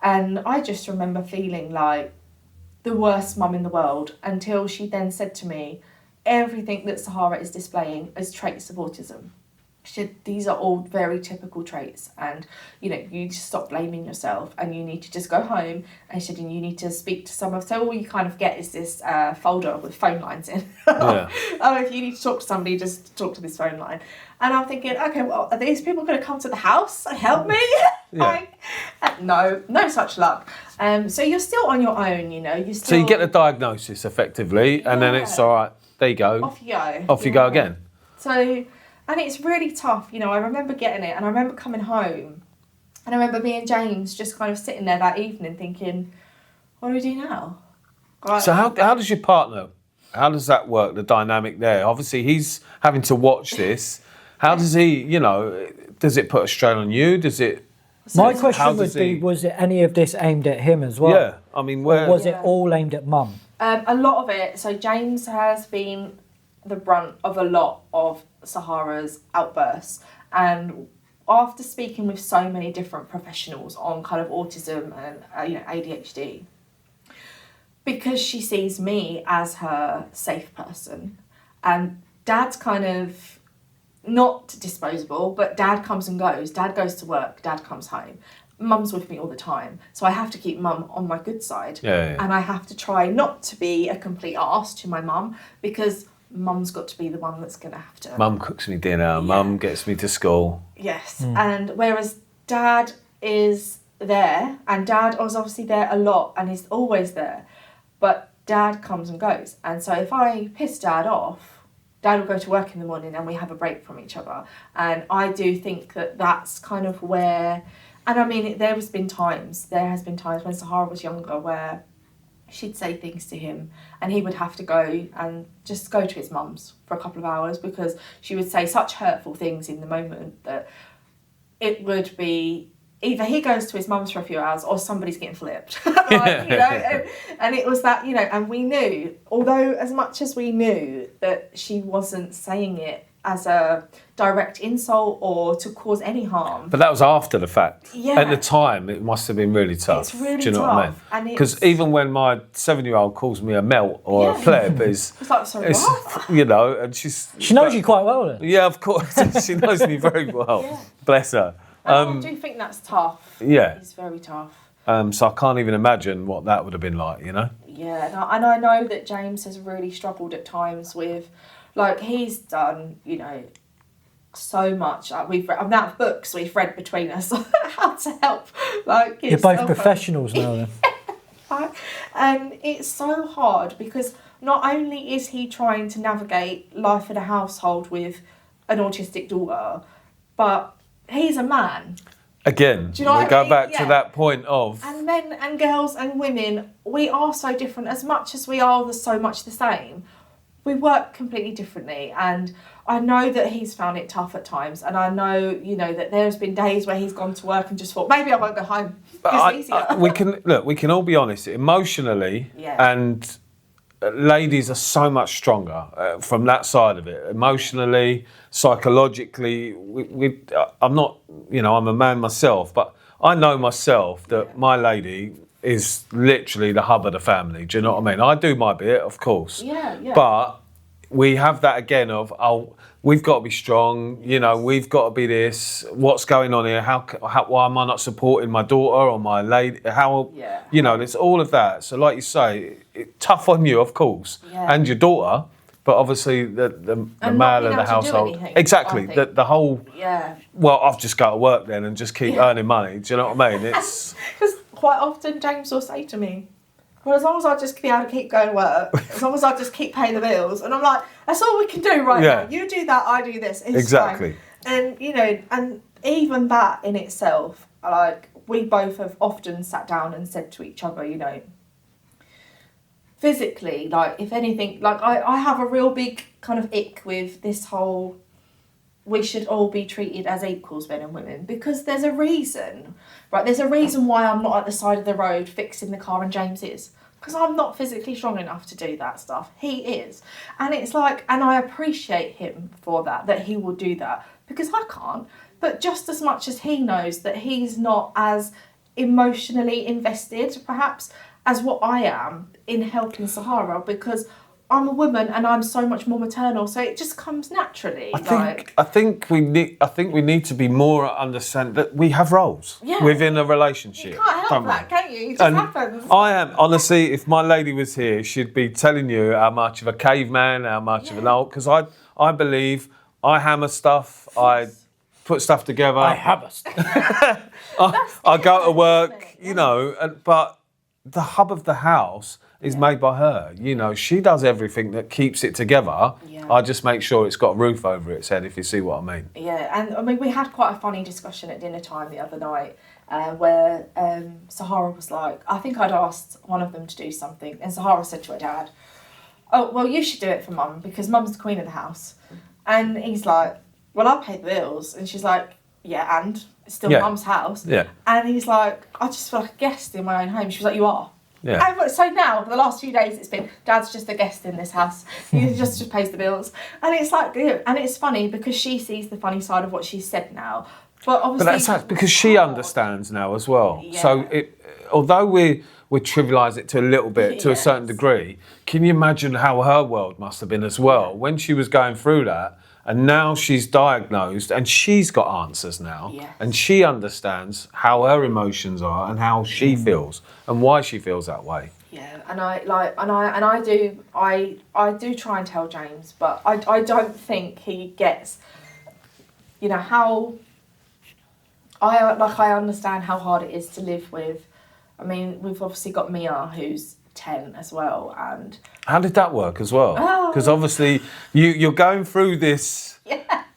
And I just remember feeling like the worst mum in the world until she then said to me, everything that Sahara is displaying is traits of autism. She said, these are all very typical traits, and you know, you just stop blaming yourself and you need to just go home. And she said, and you need to speak to someone. So all you kind of get is this folder with phone lines in. Yeah. Oh, if you need to talk to somebody, just talk to this phone line. And I'm thinking, okay, well, are these people going to come to the house and help me? Yeah. No such luck. So you're still on your own, you know. So you get the diagnosis effectively, and then it's all right. There you go. Off you go. Off you go again. So. And it's really tough, you know. I remember getting it, and I remember coming home, and I remember me and James just kind of sitting there that evening thinking, what do we do now? Like, So how does your partner, how does that work, the dynamic there? Obviously, he's having to watch this. How does he, you know, does it put a strain on you? Does it... My question would be, was it any of this aimed at him as well? Yeah, I mean, where... Or was it all aimed at mum? a lot of it. So James has been the brunt of a lot of Sahara's outbursts, and after speaking with so many different professionals on kind of autism and you know, ADHD, because she sees me as her safe person, and Dad's kind of not disposable, but Dad comes and goes. Dad goes to work, Dad comes home. Mum's with me all the time, so I have to keep Mum on my good side, and I have to try not to be a complete arse to my mum, because Mum's got to be the one that's going to have to... Mum cooks me dinner, Mum gets me to school. Yes, and whereas Dad is there, and Dad was obviously there a lot, and he's always there, but Dad comes and goes. And so if I piss Dad off, Dad will go to work in the morning and we have a break from each other. And I do think that that's kind of where... And I mean, there has been times when Sahara was younger where she'd say things to him and he would have to go and just go to his mum's for a couple of hours, because she would say such hurtful things in the moment that it would be either he goes to his mum's for a few hours or somebody's getting flipped. Like, you know, and it was that, you know, and we knew, although as much as we knew that she wasn't saying it as a direct insult or to cause any harm. But that was after the fact. Yeah. At the time, it must have been really tough. It's really Do you know tough. what I mean? Because even when my 7-year-old calls me a melt or a pleb, it's like, sorry, what? You know, and she knows you quite well then. Yeah, of course. She knows me very well. Yeah. Bless her. I do think that's tough. Yeah. It's very tough. So I can't even imagine what that would have been like, you know? Yeah, and I know that James has really struggled at times with, like, he's done, you know, so much. Like, we've read amount of books we've read between us how to help. Like, you're both professionals now then. And it's so hard because not only is he trying to navigate life in a household with an autistic daughter, but he's a man. Again, do you know we go back to that point of... And men and girls and women, we are so different. As much as we are so much the same, we work completely differently. And I know that he's found it tough at times. And I know, you know, that there's been days where he's gone to work and just thought, maybe I won't go home. It's easier. We can all be honest, emotionally, and ladies are so much stronger from that side of it. Emotionally, psychologically, I'm not, you know, I'm a man myself, but I know myself that my lady is literally the hub of the family. Do you know what I mean? I do my bit, of course. Yeah. But we have that again of, we've got to be strong, you know, we've got to be this, what's going on here, why am I not supporting my daughter or my lady, you know, it's all of that. So like you say, tough on you, of course, and your daughter, but obviously the male of the household. Exactly, the whole, well, I've just got to work then and just keep earning money, do you know what I mean? It's... Because quite often James will say to me, well, as long as I just be able to keep going to work, as long as I just keep paying the bills. And I'm like, that's all we can do right now. You do that, I do this. It's exactly. fine. And, and even that in itself, like, we both have often sat down and said to each other, physically, like, if anything, like, I have a real big kind of ick with this whole, we should all be treated as equals, men and women, because there's a reason, right? There's a reason why I'm not at the side of the road fixing the car and James is. Because I'm not physically strong enough to do that stuff. He is. And it's like, and I appreciate him for that he will do that. Because I can't. But just as much as he knows that he's not as emotionally invested, perhaps, as what I am in helping Sahara, because I'm a woman and I'm so much more maternal, so it just comes naturally. I think we need to be more understand that we have roles within a relationship. You can't help that, can you? It just happens. I am honestly, if my lady was here, she'd be telling you how much of a caveman, how much of an old. Because I believe I hammer stuff, I put stuff together. I hammer stuff. I go to work, but the hub of the house is made by her. She does everything that keeps it together. Yeah. I just make sure it's got a roof over its head, if you see what I mean. Yeah, and I mean, we had quite a funny discussion at dinner time the other night where Sahara was like, I think I'd asked one of them to do something, and Sahara said to her dad, oh, well, you should do it for Mum, because Mum's the queen of the house. And he's like, well, I pay the bills. And she's like, yeah, and it's still Mum's house. Yeah. And he's like, I just feel like a guest in my own home. She was like, you are. Yeah. And so now, for the last few days, it's been, Dad's just a guest in this house. He just pays the bills. And it's like, and it's funny because she sees the funny side of what she's said now. But obviously... But that's because she understands now as well. Yeah. So although we trivialise it to a little bit, to a certain degree, can you imagine how her world must have been as well when she was going through that? And now she's diagnosed and she's got answers now. Yes. And she understands how her emotions are and how she feels and why she feels that way. Yeah, and I do try and tell James, but I don't think he gets, how I understand how hard it is to live with. I mean, we've obviously got Mia, who's 10 as well, and how did that work as well? Because obviously you're going through this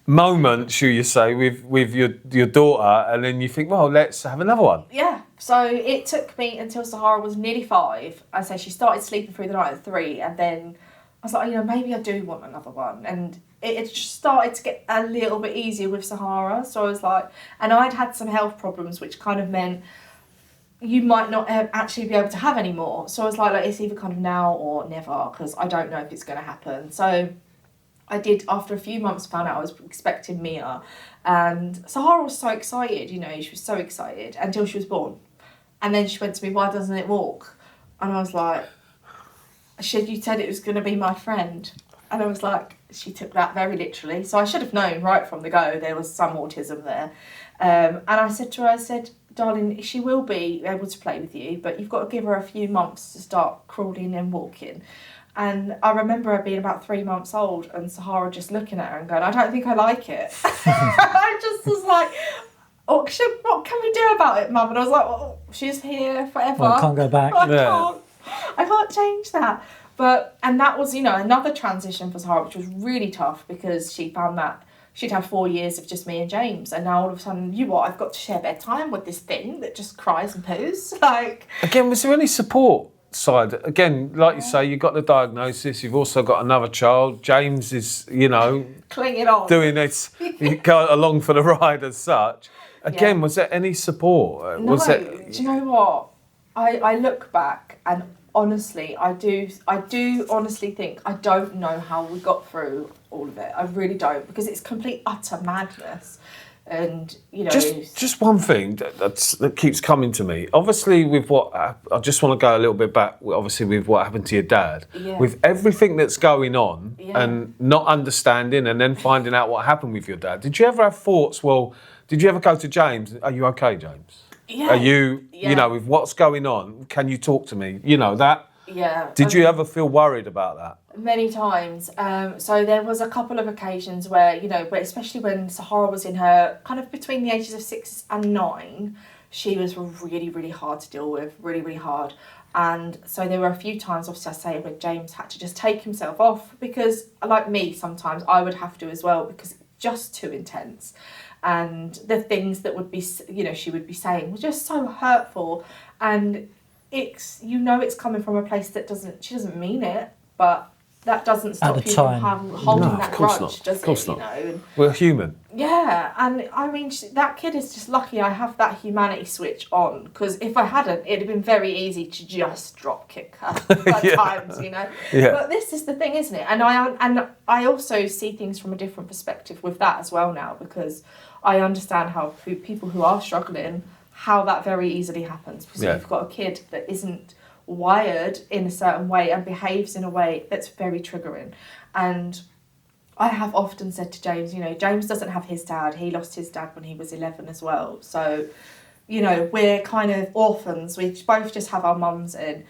moment, should you say, with your daughter, and then you think, well, let's have another one. Yeah. So it took me until Sahara was nearly 5. I say she started sleeping through the night at 3, and then I was like, maybe I do want another one, and it just started to get a little bit easier with Sahara. So I was like, and I'd had some health problems, which kind of meant you might not actually be able to have any more. So I was like, it's either kind of now or never, because I don't know if it's going to happen. So I did, after a few months, found out I was expecting Mia. And Sahara was so excited, she was so excited until she was born. And then she went to me, why doesn't it walk? And I was like, you said it was going to be my friend. And I was like, she took that very literally. So I should have known right from the go there was some autism there. And I said to her, darling, she will be able to play with you, but you've got to give her a few months to start crawling and walking. And I remember her being about 3 months old and Sahara just looking at her and going, I don't think I like it. I just was like, what can we do about it, Mum? And I was like, well, she's here forever. Well, I can't go back. I can't change that. And that was, another transition for Sahara, which was really tough because she found that she'd had 4 years of just me and James, and now all of a sudden, I've got to share bedtime with this thing that just cries and poos. Again, was there any support side? Again, like you say, you got the diagnosis. You've also got another child. James is, clinging on, doing this. You go along for the ride as such. Again, was there any support? No. Do you know what? I look back and honestly, I do honestly think I don't know how we got through all of it. I really don't, because it's complete utter madness. And just one thing that keeps coming to me. Obviously, with what I just want to go a little bit back. Obviously, with what happened to your dad, with everything that's going on and not understanding, and then finding out what happened with your dad. Did you ever have thoughts? Well, did you ever go to James? Are you okay, James? Yeah. Are you, with what's going on, can you talk to me? That? Yeah. Did you ever feel worried about that? Many times. So there was a couple of occasions where, but especially when Sahara was in her, kind of between the ages of 6 and 9, she was really, really hard to deal with, really, really hard. And so there were a few times, obviously I say, where James had to just take himself off because, like me, sometimes I would have to as well because it's just too intense. And the things that would be, she would be saying were just so hurtful. And it's, it's coming from a place that she doesn't mean it, but that doesn't stop you from holding that grudge, does it? And we're human. Yeah, and I mean, that kid is just lucky I have that humanity switch on, because if I hadn't, it'd have been very easy to just drop kick her at times, Yeah. But this is the thing, isn't it? And I also see things from a different perspective with that as well now, because I understand how people who are struggling, how that very easily happens. Because you've got a kid that isn't wired in a certain way and behaves in a way that's very triggering. And I have often said to James, James doesn't have his dad. He lost his dad when he was 11 as well. So, we're kind of orphans. We both just have our mums in.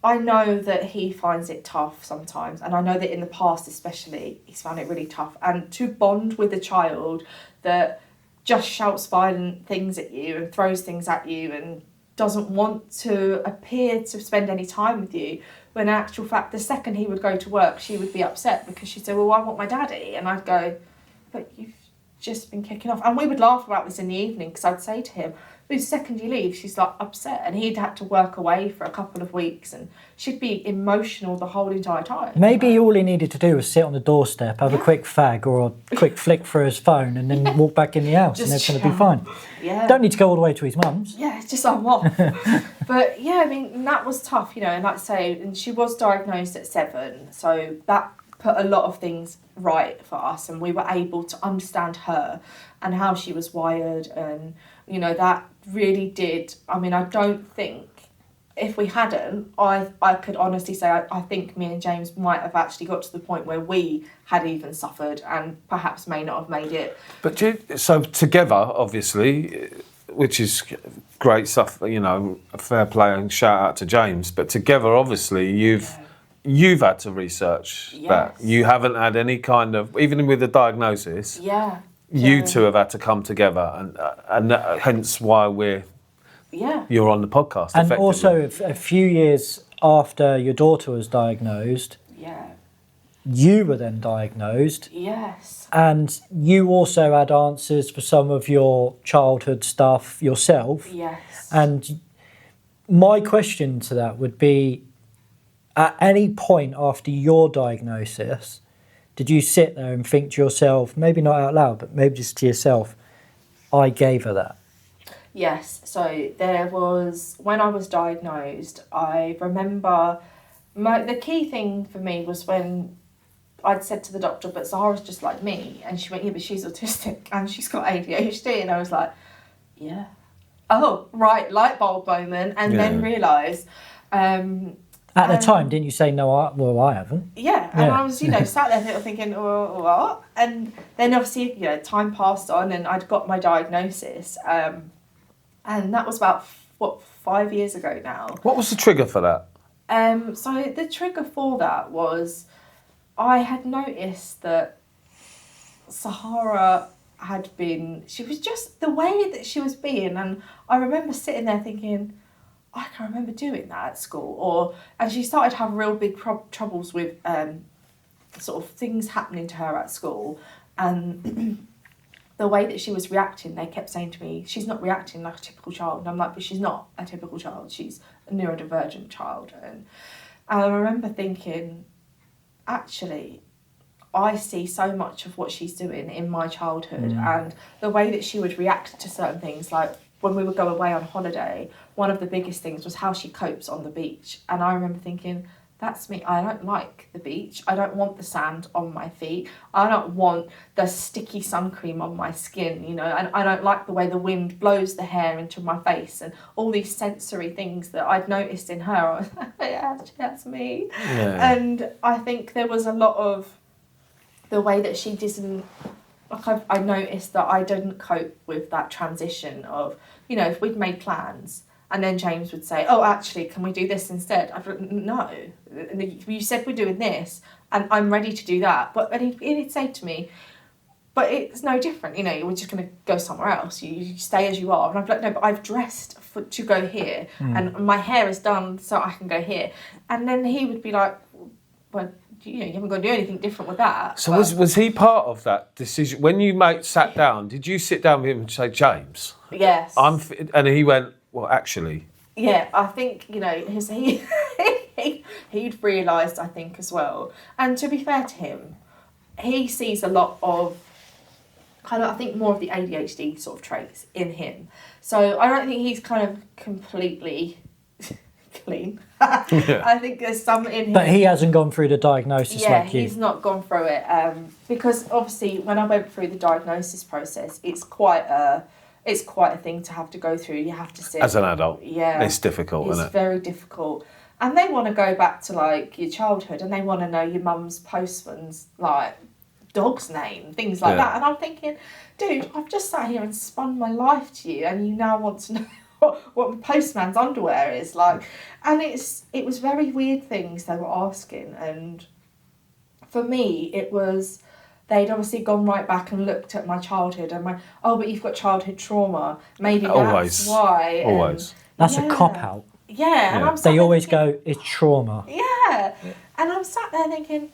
I know that he finds it tough sometimes. And I know that in the past especially, he's found it really tough. And to bond with a child that just shouts violent things at you and throws things at you and doesn't want to appear to spend any time with you, when in actual fact the second he would go to work she would be upset because she'd say, well, I want my daddy, and I'd go, but you've just been kicking off. And we would laugh about this in the evening because I'd say to him, the second you leave she's like upset, and he'd had to work away for a couple of weeks and she'd be emotional the whole entire time. Maybe all he needed to do was sit on the doorstep, have a quick fag or a quick flick for his phone, and then walk back in the house and everything would be fine. Yeah. Don't need to go all the way to his mum's. Yeah, it's just I'm off. But yeah, I mean, that was tough, and like I say, and she was diagnosed at 7, so that put a lot of things right for us, and we were able to understand her and how she was wired, and that really did. I mean, I don't think if we hadn't, I could honestly say I think me and James might have actually got to the point where we had even suffered and perhaps may not have made it. But so together, obviously, which is great stuff, fair play and shout out to James, but together, obviously, you've had to research that. You haven't had any kind of, even with the diagnosis, you two have had to come together, and hence why you're on the podcast. And also, a few years after your daughter was diagnosed, you were then diagnosed. Yes. And you also had answers for some of your childhood stuff yourself. Yes. And my question to that would be, at any point after your diagnosis, did you sit there and think to yourself, maybe not out loud, but maybe just to yourself, I gave her that? Yes. So there was, when I was diagnosed, I remember the key thing for me was when I'd said to the doctor, but Zahara's just like me. And she went, yeah, but she's autistic and she's got ADHD. And I was like, yeah. Oh, right, light bulb moment. And then realised... At the time, didn't you say, no, I haven't? Yeah, and I was, sat there thinking, oh, what? And then obviously, time passed on and I'd got my diagnosis. And that was about, 5 years ago now. What was the trigger for that? So the trigger for that was, I had noticed that Sahara she was just the way that she was being. And I remember sitting there thinking, I can remember doing that at school. And she started to have real big troubles with sort of things happening to her at school. And the way that she was reacting, they kept saying to me, she's not reacting like a typical child. And I'm like, but she's not a typical child. She's a neurodivergent child. And I remember thinking, actually, I see so much of what she's doing in my childhood. And the way that she would react to certain things, like when we would go away on holiday, one of the biggest things was how she copes on the beach. And I remember thinking, that's me. I don't like the beach. I don't want the sand on my feet. I don't want the sticky sun cream on my skin, and I don't like the way the wind blows the hair into my face and all these sensory things that I'd noticed in her. I was like, yeah, that's me. Yeah. And I think there was a lot of the way that she didn't, I noticed that I didn't cope with that transition of, if we'd made plans and then James would say, oh, actually, can we do this instead? I'd be, no, you said we're doing this and I'm ready to do that. And he'd say to me, but it's no different, you know, you're just going to go somewhere else. You stay as you are. And I'm like, no, but I've dressed to go here and my hair is done so I can go here. And then he would be like, well, you know, you haven't got to do anything different with that. So was he part of that decision? When you sat down, did you sit down with him and say, James? Yes. And he went, well, actually. Yeah, I think, you know, he'd realised, I think, as well. And to be fair to him, he sees a lot of kind of, I think, more of the ADHD sort of traits in him. So I don't think he's kind of completely clean. Yeah. I think there's some in him. But he hasn't gone through the diagnosis like you. He's not gone through it. Because obviously when I went through the diagnosis process, it's quite a thing to have to go through. You have to sit. As an adult. Yeah. It's difficult, isn't it? It's very difficult. And they want to go back to, like, your childhood and they want to know your mum's postman's, like, dog's name, things like that. And I'm thinking, dude, I've just sat here and spun my life to you and you now want to know what the postman's underwear is like. And it was very weird things they were asking. And for me, it was, they'd obviously gone right back and looked at my childhood and but you've got childhood trauma. Maybe that's why. Always. That's a cop-out. Yeah. And I'm They always go, it's trauma. Yeah. And I'm sat there thinking,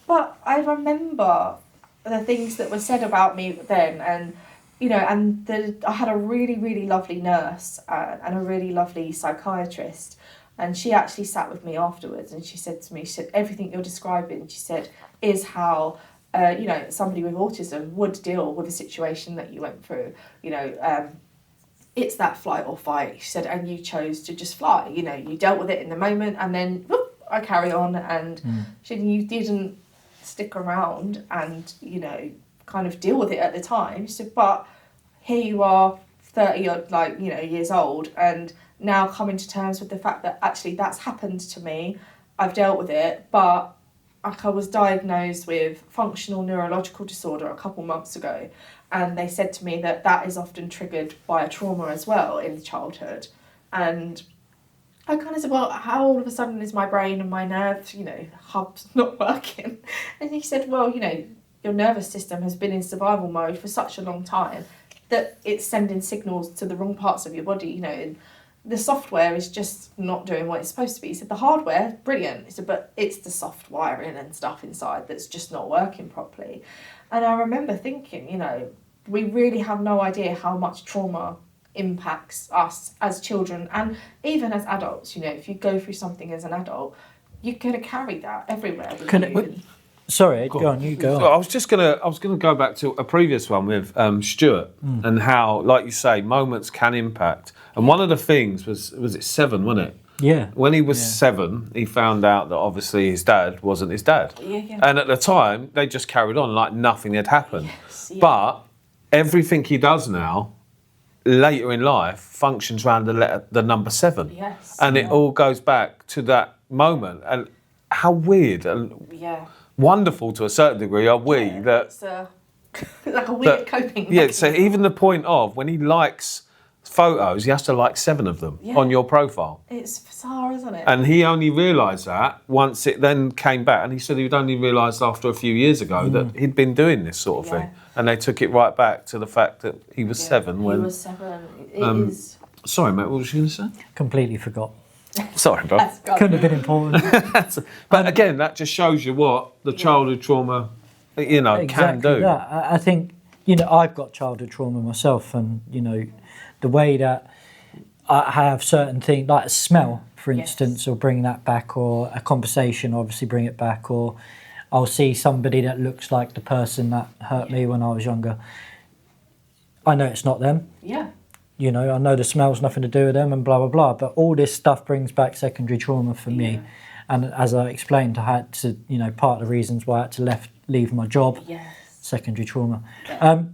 but I remember the things that were said about me then, and you know, and I had a really, really lovely nurse and a really lovely psychiatrist, and she actually sat with me afterwards, and she said to me, she said, everything you're describing, she said, is how you know, somebody with autism would deal with a situation that you went through. You know, it's that flight or fight. She said, and you chose to just fly. You know, you dealt with it in the moment, and then whoop, I carry on, and she said, you didn't stick around and, you know, kind of deal with it at the time. She said, but here you are 30 odd, like, you know, years old, and now coming to terms with the fact that actually that's happened to me. I've dealt with it, but I was diagnosed with functional neurological disorder a couple months ago, and they said to me that that is often triggered by a trauma as well in childhood. And I kind of said, well, how all of a sudden is my brain and my nerves, you know, hubs not working? And he said, well, you know, your nervous system has been in survival mode for such a long time that it's sending signals to the wrong parts of your body, you know, and the software is just not doing what it's supposed to be. He said, the hardware, brilliant. He said, but it's the soft wiring and stuff inside that's just not working properly. And I remember thinking, you know, we really have no idea how much trauma impacts us as children and even as adults. You know, if you go through something as an adult, you're going to carry that everywhere with you. Sorry, go on, you go on. I was gonna go back to a previous one with Stuart and how, like you say, moments can impact. And one of the things was it 7, wasn't it? Yeah. When he was 7, he found out that obviously his dad wasn't his dad. Yeah. And at the time, they just carried on like nothing had happened. Yes, yeah. But everything he does now, later in life, functions around the number 7. Yes. And it all goes back to that moment. And how weird and wonderful to a certain degree are we that... It's like a weird coping mechanism. So even the point of when he likes photos, he has to like 7 of them on your profile. It's bizarre, isn't it? And he only realised that once it then came back, and he said he'd only realised after a few years ago that he'd been doing this sort of thing. And they took it right back to the fact that he was 7 when... He was 7. It is... Sorry, mate, what was you going to say? Completely forgot. Sorry, bro. Couldn't have been important. But again, that just shows you what the childhood trauma, you know, can do. That. I think, you know, I've got childhood trauma myself, and, you know, the way that I have certain things, like a smell, for instance, will bring that back, or a conversation, obviously bring it back, or I'll see somebody that looks like the person that hurt me when I was younger. I know it's not them. Yeah. You know, I know the smell's nothing to do with them and blah, blah, blah. But all this stuff brings back secondary trauma for me. And as I explained, I had to, you know, part of the reasons why I had to leave my job, secondary trauma. Yeah.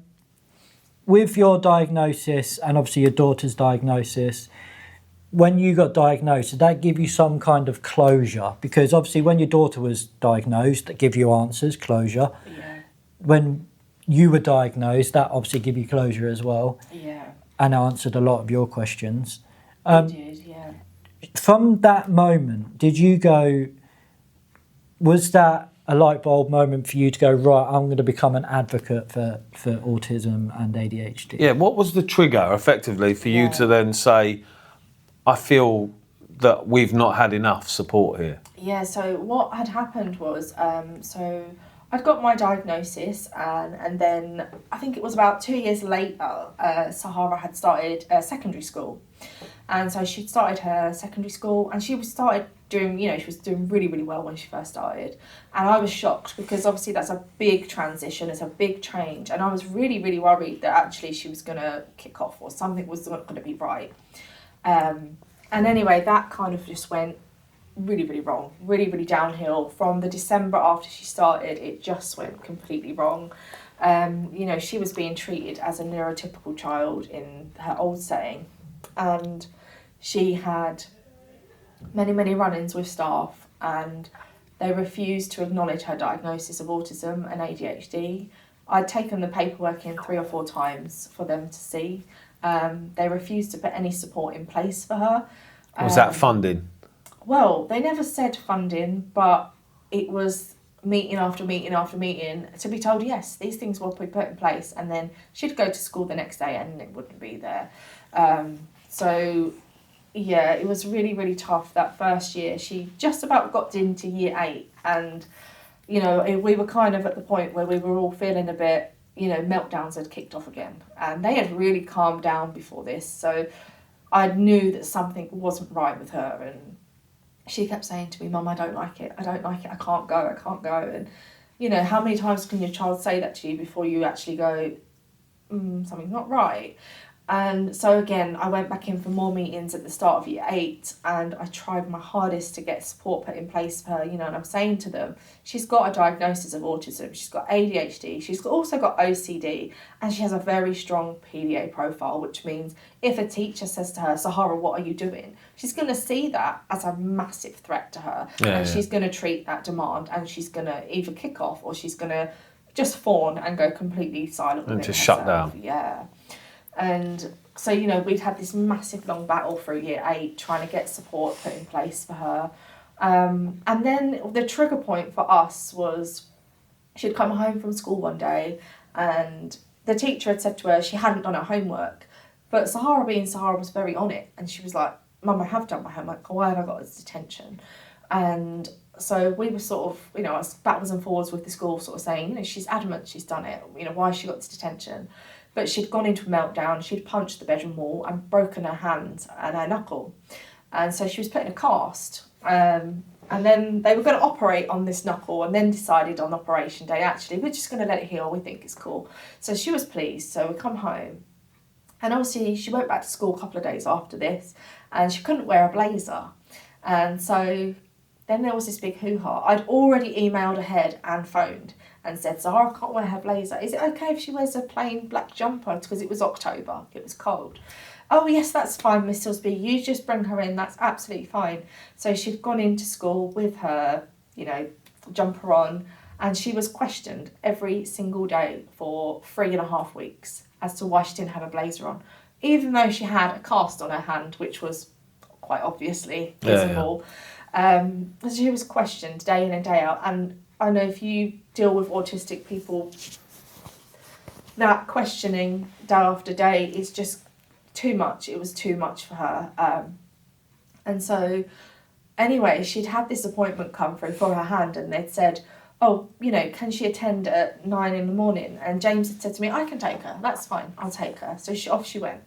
With your diagnosis and obviously your daughter's diagnosis, when you got diagnosed, did that give you some kind of closure? Because obviously when your daughter was diagnosed, that give you answers, closure. Yeah. When you were diagnosed, that obviously give you closure as well. Yeah. And answered a lot of your questions. I did, yeah. From that moment, did you go, was that a light bulb moment for you to go, right, I'm going to become an advocate for autism and ADHD? Yeah, what was the trigger, effectively, for you to then say, I feel that we've not had enough support here? Yeah, so what had happened was, so I'd got my diagnosis, and then I think it was about 2 years later, Sahara had started secondary school. And so she'd started her secondary school, and she was doing really, really well when she first started. And I was shocked because obviously that's a big transition, it's a big change. And I was really, really worried that actually she was going to kick off or something was not going to be right. And anyway, that kind of just went really, really wrong, really, really downhill. From the December after she started, it just went completely wrong. She was being treated as a neurotypical child in her old setting. And she had many, many run-ins with staff, and they refused to acknowledge her diagnosis of autism and ADHD. I'd taken the paperwork in 3 or 4 times for them to see. They refused to put any support in place for her. Was that funding? Well, they never said funding, but it was meeting after meeting after meeting to be told, yes, these things will be put in place, and then she'd go to school the next day and it wouldn't be there. So, yeah, it was really, really tough that first year. She just about got into year 8, and, we were kind of at the point where we were all feeling a bit, meltdowns had kicked off again. And they had really calmed down before this, so I knew that something wasn't right with her. And she kept saying to me, Mum, I don't like it, I can't go. And, how many times can your child say that to you before you actually go, something's not right? And so again, I went back in for more meetings at the start of year 8, and I tried my hardest to get support put in place for her, and I'm saying to them, she's got a diagnosis of autism, she's got ADHD, she's also got OCD, and she has a very strong PDA profile, which means if a teacher says to her, Sahara, what are you doing? She's going to see that as a massive threat to her, she's going to treat that demand, and she's going to either kick off or she's going to just fawn and go completely silent. And just shut down. Yeah. And so, we'd had this massive long battle through year 8 trying to get support put in place for her. And then the trigger point for us was she'd come home from school one day, and the teacher had said to her she hadn't done her homework. But Sahara, being Sahara, was very on it. And she was like, Mum, I have done my homework. Why have I got this detention? And so we were sort of, I was backwards and forwards with the school, sort of saying, she's adamant she's done it. Why has she got this detention? But she'd gone into a meltdown, she'd punched the bedroom wall and broken her hand and her knuckle. And so she was put in a cast. And then they were going to operate on this knuckle, and then decided on operation day, actually, we're just going to let it heal, we think it's cool. So she was pleased, so we come home. And obviously she went back to school a couple of days after this, and she couldn't wear a blazer. And so then there was this big hoo-ha. I'd already emailed ahead and phoned and said, Zara can't wear her blazer. Is it okay if she wears a plain black jumper? Because it was October, it was cold. Oh yes, that's fine, Miss Silsby, you just bring her in, that's absolutely fine. So she'd gone into school with her, jumper on, and she was questioned every single day for 3.5 weeks as to why she didn't have a blazer on, even though she had a cast on her hand, which was quite obviously visible. She was questioned day in and day out, and I know if you deal with autistic people, that questioning day after day is just too much. It was too much for her. And so, anyway, she'd had this appointment come through for her hand, and they'd said, oh, can she attend at 9 in the morning? And James had said to me, I can take her. That's fine, I'll take her. So off she went.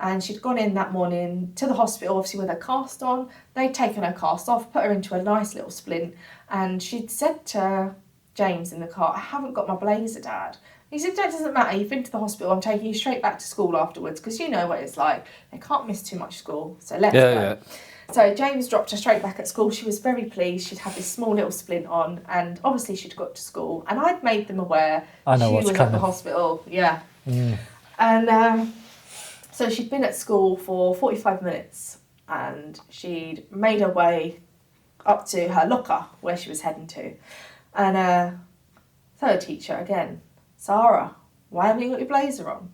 And she'd gone in that morning to the hospital, obviously with her cast on. They'd taken her cast off, put her into a nice little splint, and she'd said to James in the car, I haven't got my blazer, Dad. He said, that doesn't matter, you've been to the hospital, I'm taking you straight back to school afterwards, because you know what it's like. They can't miss too much school, so let's go. Yeah. So James dropped her straight back at school. She was very pleased. She'd had this small little splint on, and obviously she'd got to school, and I'd made them aware she was at the hospital. Yeah. And so she'd been at school for 45 minutes, and she'd made her way up to her locker where she was heading to. And so her teacher again, Sahara, why haven't you got your blazer on?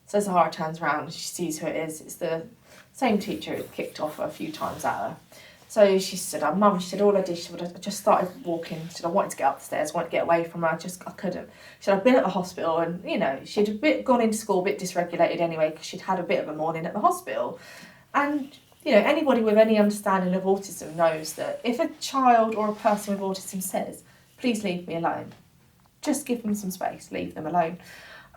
So Sahara turns around and she sees who it is. It's the same teacher who kicked off a few times at her. So she said, Mum, she said, all I did, she said, I just started walking. She said, I wanted to get up the stairs, I wanted to get away from her, I couldn't. She said, I've been at the hospital and, you know, she'd gone into school a bit dysregulated anyway because she'd had a bit of a morning at the hospital. And, you know, anybody with any understanding of autism knows that if a child or a person with autism says, please leave me alone, just give them some space, leave them alone.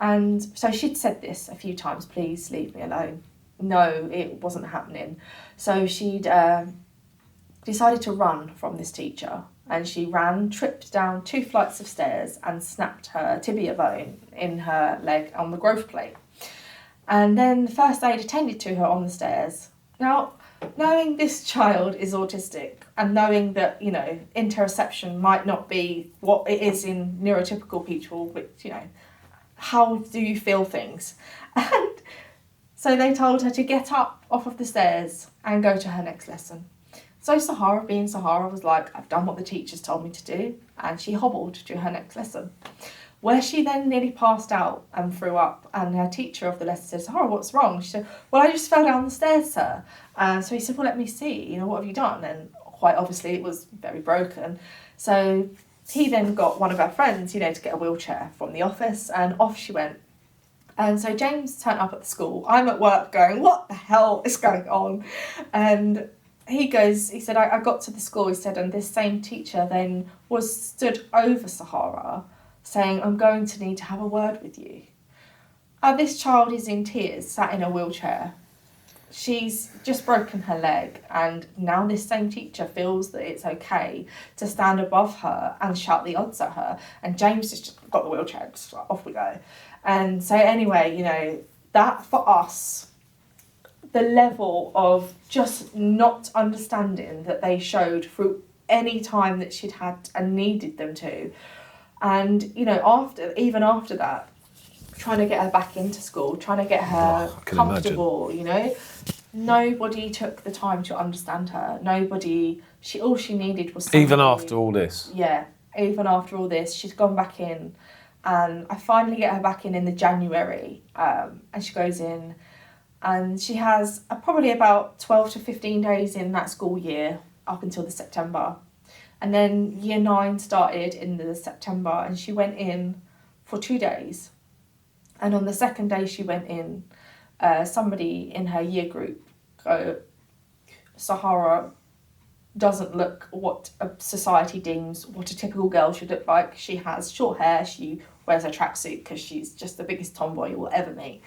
And so she'd said this a few times, please leave me alone. No, it wasn't happening. So she'd decided to run from this teacher, and she ran, tripped down 2 flights of stairs and snapped her tibia bone in her leg on the growth plate. And then the first aid attended to her on the stairs. Now, knowing this child is autistic and knowing that, you know, interoception might not be what it is in neurotypical people, which, you know, how do you feel things? And so they told her to get up off of the stairs and go to her next lesson. So Sahara, being Sahara, was like, I've done what the teachers told me to do, and she hobbled to her next lesson, where she then nearly passed out and threw up, and her teacher of the lesson said, Sahara, what's wrong? She said, well, I just fell down the stairs, sir. So he said, well, let me see, you know, what have you done? And quite obviously it was very broken. So he then got one of her friends, you know, to get a wheelchair from the office, and off she went. And so James turned up at the school. I'm at work going, what the hell is going on? And he said, I got to the school, he said, and this same teacher then stood over Sahara saying, I'm going to need to have a word with you. This child is in tears, sat in a wheelchair. She's just broken her leg, and now this same teacher feels that it's okay to stand above her and shout the odds at her. And James just got the wheelchair, just like, off we go. And so anyway, you know, that for us, the level of just not understanding that they showed through any time that she'd had and needed them to. And, you know, even after that, trying to get her back into school, trying to get her comfortable, imagine. You know. Nobody took the time to understand her. All she needed was somebody. Even after all this? Yeah, even after all this. She's gone back in, and I finally get her back in the January, and she goes in, and she has probably about 12 to 15 days in that school year up until the September. And then year 9 started in the September, and she went in for 2 days. And on the second day she went in, somebody in her year group, Sahara doesn't look what a society deems what a typical girl should look like. She has short hair, she wears a tracksuit because she's just the biggest tomboy you will ever meet.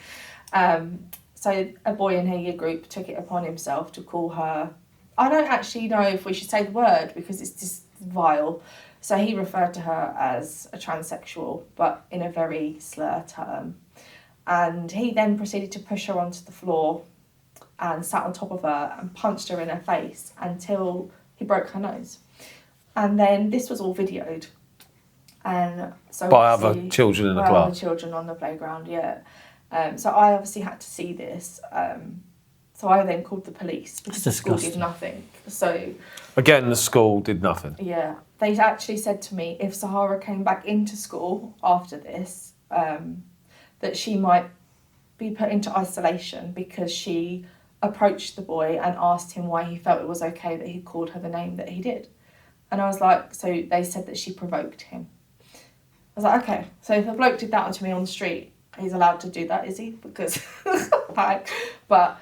So a boy in her year group took it upon himself to call her, I don't actually know if we should say the word because it's just vile. So he referred to her as a transsexual, but in a very slur term. And he then proceeded to push her onto the floor and sat on top of her and punched her in her face until he broke her nose. And then this was all videoed. And so by other children in the class? By other children on the playground, yeah. So I obviously had to see this. So I then called the police because the school did nothing. So again, the school did nothing? Yeah. They actually said to me, if Sahara came back into school after this, that she might be put into isolation because she approached the boy and asked him why he felt it was okay that he called her the name that he did. And I was like, so they said that she provoked him. I was like, okay, so if a bloke did that to me on the street, he's allowed to do that, is he? Because, like, but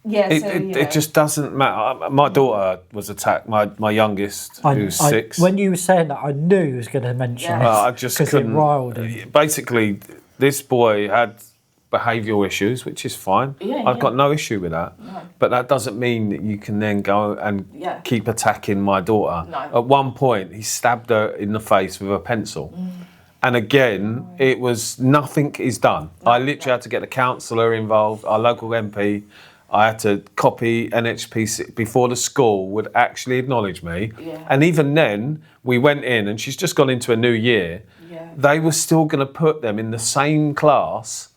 yeah, it just doesn't matter. My daughter was attacked, my youngest, who's 6. When you were saying that, I knew you was going to mention it. I just couldn't. It riled him. Basically, this boy had behavioural issues, which is fine. I've got no issue with that. No. But that doesn't mean that you can then go and keep attacking my daughter. No. At one point, he stabbed her in the face with a pencil. And again, it was nothing is done. I literally had to get the counsellor involved, our local MP. I had to copy NHPC before the school would actually acknowledge me. Yeah. And even then, we went in, and she's just gone into a new year. Yeah. They were still going to put them in the same class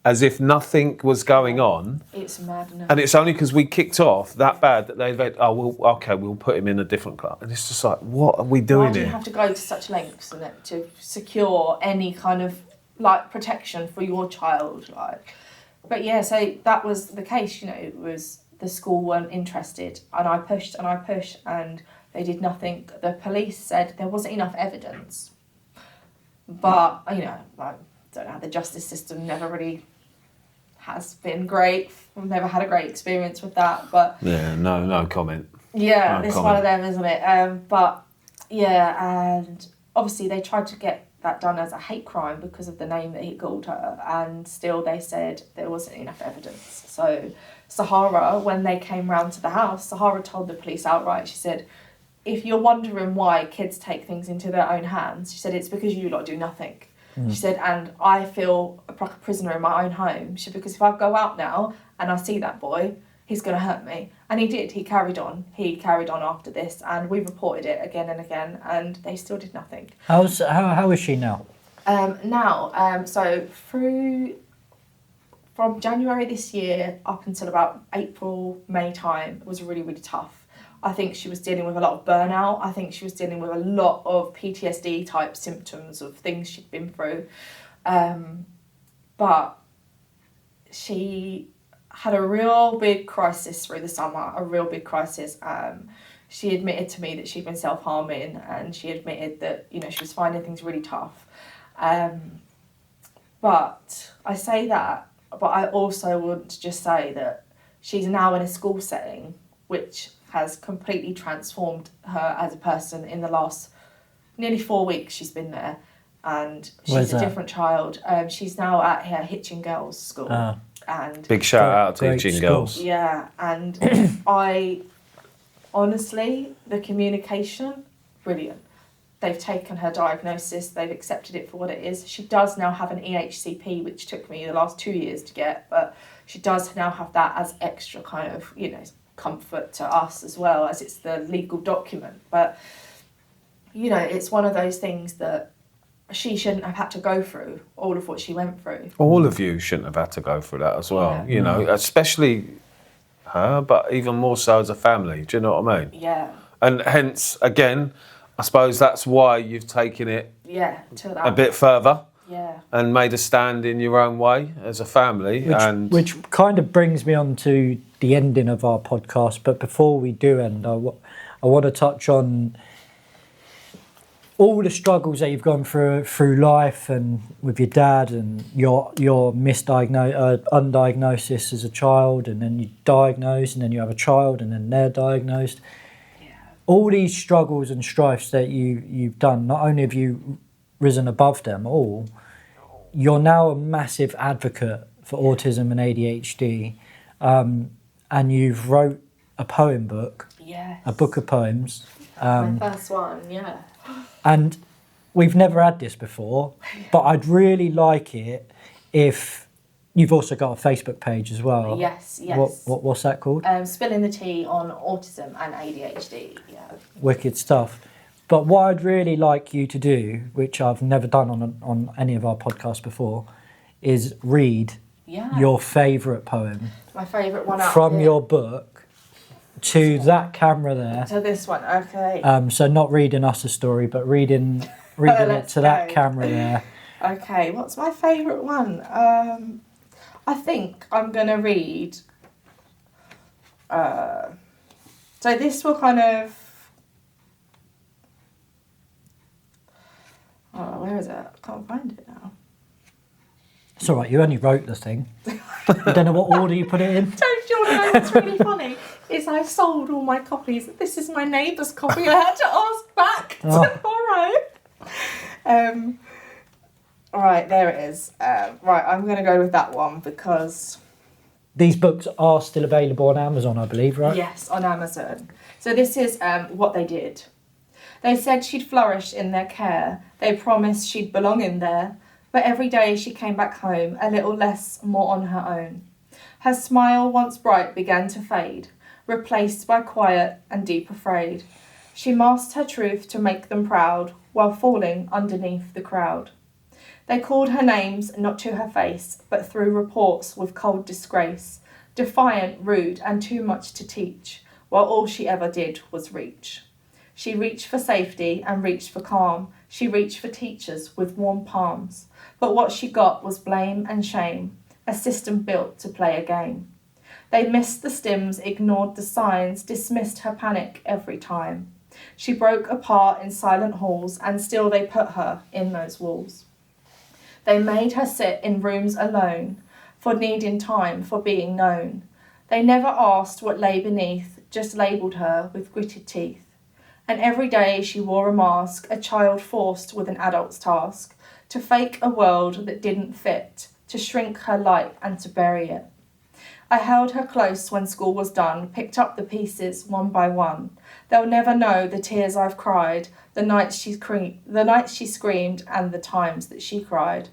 as if nothing was going on. It's madness. And it's only because we kicked off that bad that they went, we'll put him in a different class. And it's just like, what are we doing here? Why do you have to go to such lengths to secure any kind of like protection for your child? Like, but yeah, so that was the case. You know, it was the school weren't interested, and I pushed and they did nothing. The police said there wasn't enough evidence, but I don't know, the justice system never really has been great. We've never had a great experience with that, but yeah, no comment. Yeah, it's one of them, isn't it? But yeah, and obviously they tried to get that done as a hate crime because of the name that he called her, and still they said there wasn't enough evidence. So Sahara, when they came round to the house, Sahara told the police outright, she said, if you're wondering why kids take things into their own hands, she said, it's because you lot do nothing. She said, and I feel like a prisoner in my own home. She said, because if I go out now and I see that boy, he's going to hurt me. And he did. He carried on. He carried on after this, and we reported it again and again, and they still did nothing. How is she now? So from January this year up until about April, May time, it was really, really tough. I think she was dealing with a lot of burnout. I think she was dealing with a lot of PTSD type symptoms of things she'd been through. But she had a real big crisis through the summer, a real big crisis. She admitted to me that she'd been self-harming, and she admitted that, she was finding things really tough. But I say that, but I also want to just say that she's now in a school setting, which has completely transformed her as a person in the last nearly 4 weeks she's been there. And she's a different child. She's now at her Hitchin Girls School. And big shout out to Hitchin Girls. Yeah, and I honestly, the communication, brilliant. They've taken her diagnosis, they've accepted it for what it is. She does now have an EHCP, which took me the last 2 years to get, but she does now have that as extra kind of, comfort to us as well, as it's the legal document. But, it's one of those things that she shouldn't have had to go through all of what she went through. All of you shouldn't have had to go through that as well, especially her, but even more so as a family. Do you know what I mean? Yeah. And hence, again, I suppose that's why you've taken it to that. a bit further. Yeah. And made a stand in your own way as a family. Which kind of brings me on to the ending of our podcast. But before we do end, I want to touch on all the struggles that you've gone through life, and with your dad, and your undiagnosis as a child, and then you diagnose, and then you have a child, and then they're diagnosed. Yeah. All these struggles and strifes that you've done, not only have you risen above them all, you're now a massive advocate for autism and ADHD, and you've wrote a poem book, a book of poems. My first one, yeah. And we've never had this before, but I'd really like it if you've also got a Facebook page as well. Yes. What's that called? Spilling the tea on autism and ADHD. Yeah. Wicked stuff. But what I'd really like you to do, which I've never done on any of our podcasts before, is read your favourite poem. My favourite one out from your book to that camera there. To this one, okay. So not reading us a story, but reading it to that camera there. Okay, what's my favourite one? I think I'm going to read... so this will kind of... Oh, where is it? I can't find it now. It's all right, you only wrote the thing. I don't know what order you put it in. Don't you know what's really funny? Is I sold all my copies. This is my neighbour's copy. I had to ask back to borrow. All right, there it is. Right, I'm going to go with that one because... These books are still available on Amazon, I believe, right? Yes, on Amazon. So this is what they did. They said she'd flourish in their care. They promised she'd belong in there. But every day she came back home, a little less, more on her own. Her smile, once bright, began to fade, replaced by quiet and deep afraid. She masked her truth to make them proud, while falling underneath the crowd. They called her names, not to her face, but through reports with cold disgrace, defiant, rude, and too much to teach, while all she ever did was reach. She reached for safety and reached for calm. She reached for teachers with warm palms. But what she got was blame and shame, a system built to play a game. They missed the stims, ignored the signs, dismissed her panic every time. She broke apart in silent halls, and still they put her in those walls. They made her sit in rooms alone, for needing time, for being known. They never asked what lay beneath, just labelled her with gritted teeth. And every day she wore a mask, a child forced with an adult's task, to fake a world that didn't fit, to shrink her light and to bury it. I held her close when school was done, picked up the pieces one by one. They'll never know the tears I've cried, the nights she screamed and the times that she cried.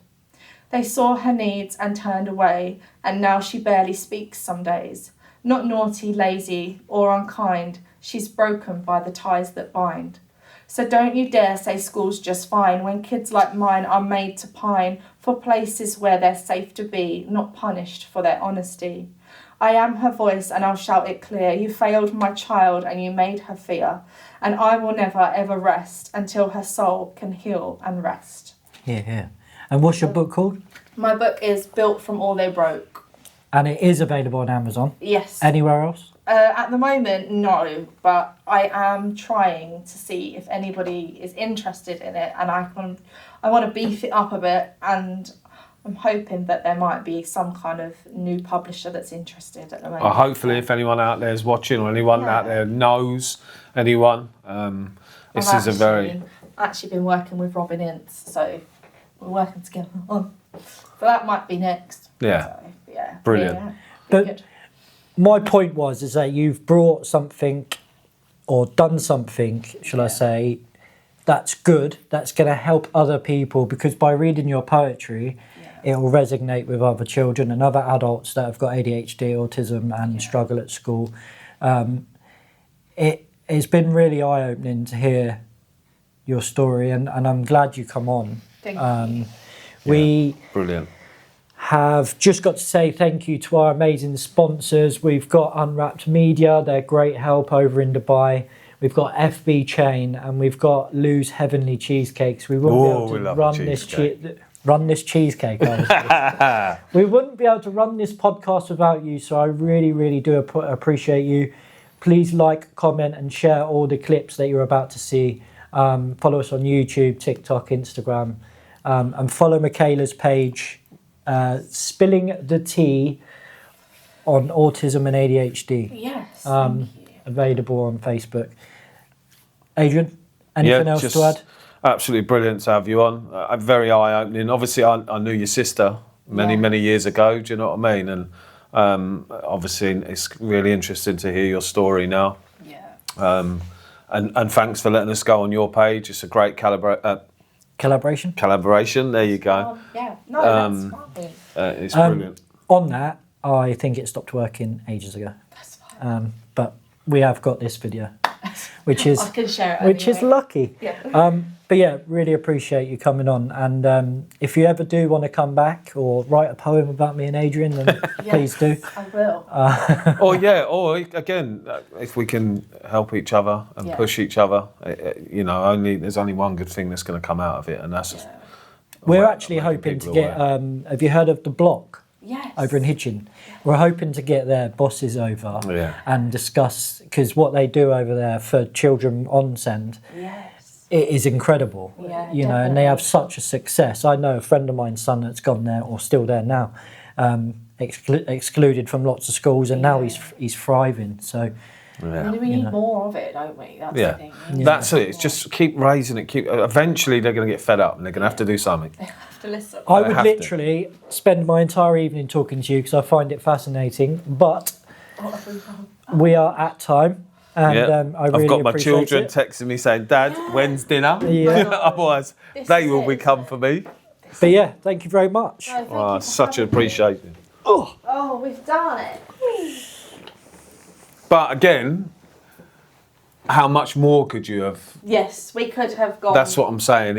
They saw her needs and turned away, and now she barely speaks some days. Not naughty, lazy, or unkind, she's broken by the ties that bind. So don't you dare say school's just fine when kids like mine are made to pine for places where they're safe to be, not punished for their honesty. I am her voice and I'll shout it clear. You failed my child and you made her fear, and I will never ever rest until her soul can heal and rest. Yeah. And what's your book called? My book is Built From All They Broke. And it is available on Amazon? Yes. Anywhere else? At the moment, no, but I am trying to see if anybody is interested in it, and I want to beef it up a bit, and I'm hoping that there might be some kind of new publisher that's interested at the moment. Hopefully, if anyone out there is watching or anyone out there knows anyone, this is a very... I've actually been working with Robin Ince, so we're working together on. So that might be next. Yeah. So, yeah. Brilliant. Yeah, But good. my point is that you've brought something or done something, shall I say, that's good, that's going to help other people, because by reading your poetry, it will resonate with other children and other adults that have got ADHD, autism and struggle at school. It's been really eye-opening to hear your story, and I'm glad you come on. Thank you. We Brilliant. have just got to say thank you to our amazing sponsors. We've got Unwrapped Media, they're great help over in Dubai. We've got FB Chain, and we've got Lou's Heavenly Cheesecakes. We wouldn't be able to run this cheesecake. Honestly. We wouldn't be able to run this podcast without you, so I really, really do appreciate you. Please like, comment and share all the clips that you're about to see. Follow us on YouTube, TikTok, Instagram, and follow Michaela's page, Spilling the Tea on Autism and ADHD. Yes, thank you. Available on Facebook. Adrian, anything else to add? Absolutely brilliant to have you on. Very eye-opening. Obviously, I knew your sister many years ago. Do you know what I mean? And obviously, it's really interesting to hear your story now. Yeah. And thanks for letting us go on your page. It's a great Collaboration. There you go. Yeah. No, that's fine. It's brilliant. On that, I think it stopped working ages ago. That's fine. But we have got this video, which is I can share it which is anyway. lucky. Yeah. But yeah, really appreciate you coming on. And if you ever do want to come back or write a poem about me and Adrian, then please do. I will. Or again, if we can help each other and push each other, there's only one good thing that's going to come out of it, and that's. We're actually hoping to get. Have you heard of The Block? Yes. Over in Hitchin. We're hoping to get their bosses over and discuss, because what they do over there for children on send. Yes. It is incredible, Yeah, and they have such a success. I know a friend of mine's son that's gone there, or still there now, excluded from lots of schools, and now he's thriving. So, We need more of it, don't we? That's the thing. That's it. It's just keep raising it. Eventually, they're going to get fed up, and they're going to have to do something. They have to listen. I would literally spend my entire evening talking to you because I find it fascinating. But we are at time. And I really I've got my appreciate children it. texting me saying, "Dad, when's dinner?" Yeah. Otherwise, they will be come for me. But yeah, thank you very much. Such an appreciation. Oh, we've done it. But again, how much more could you have? Yes, we could have gone. That's what I'm saying.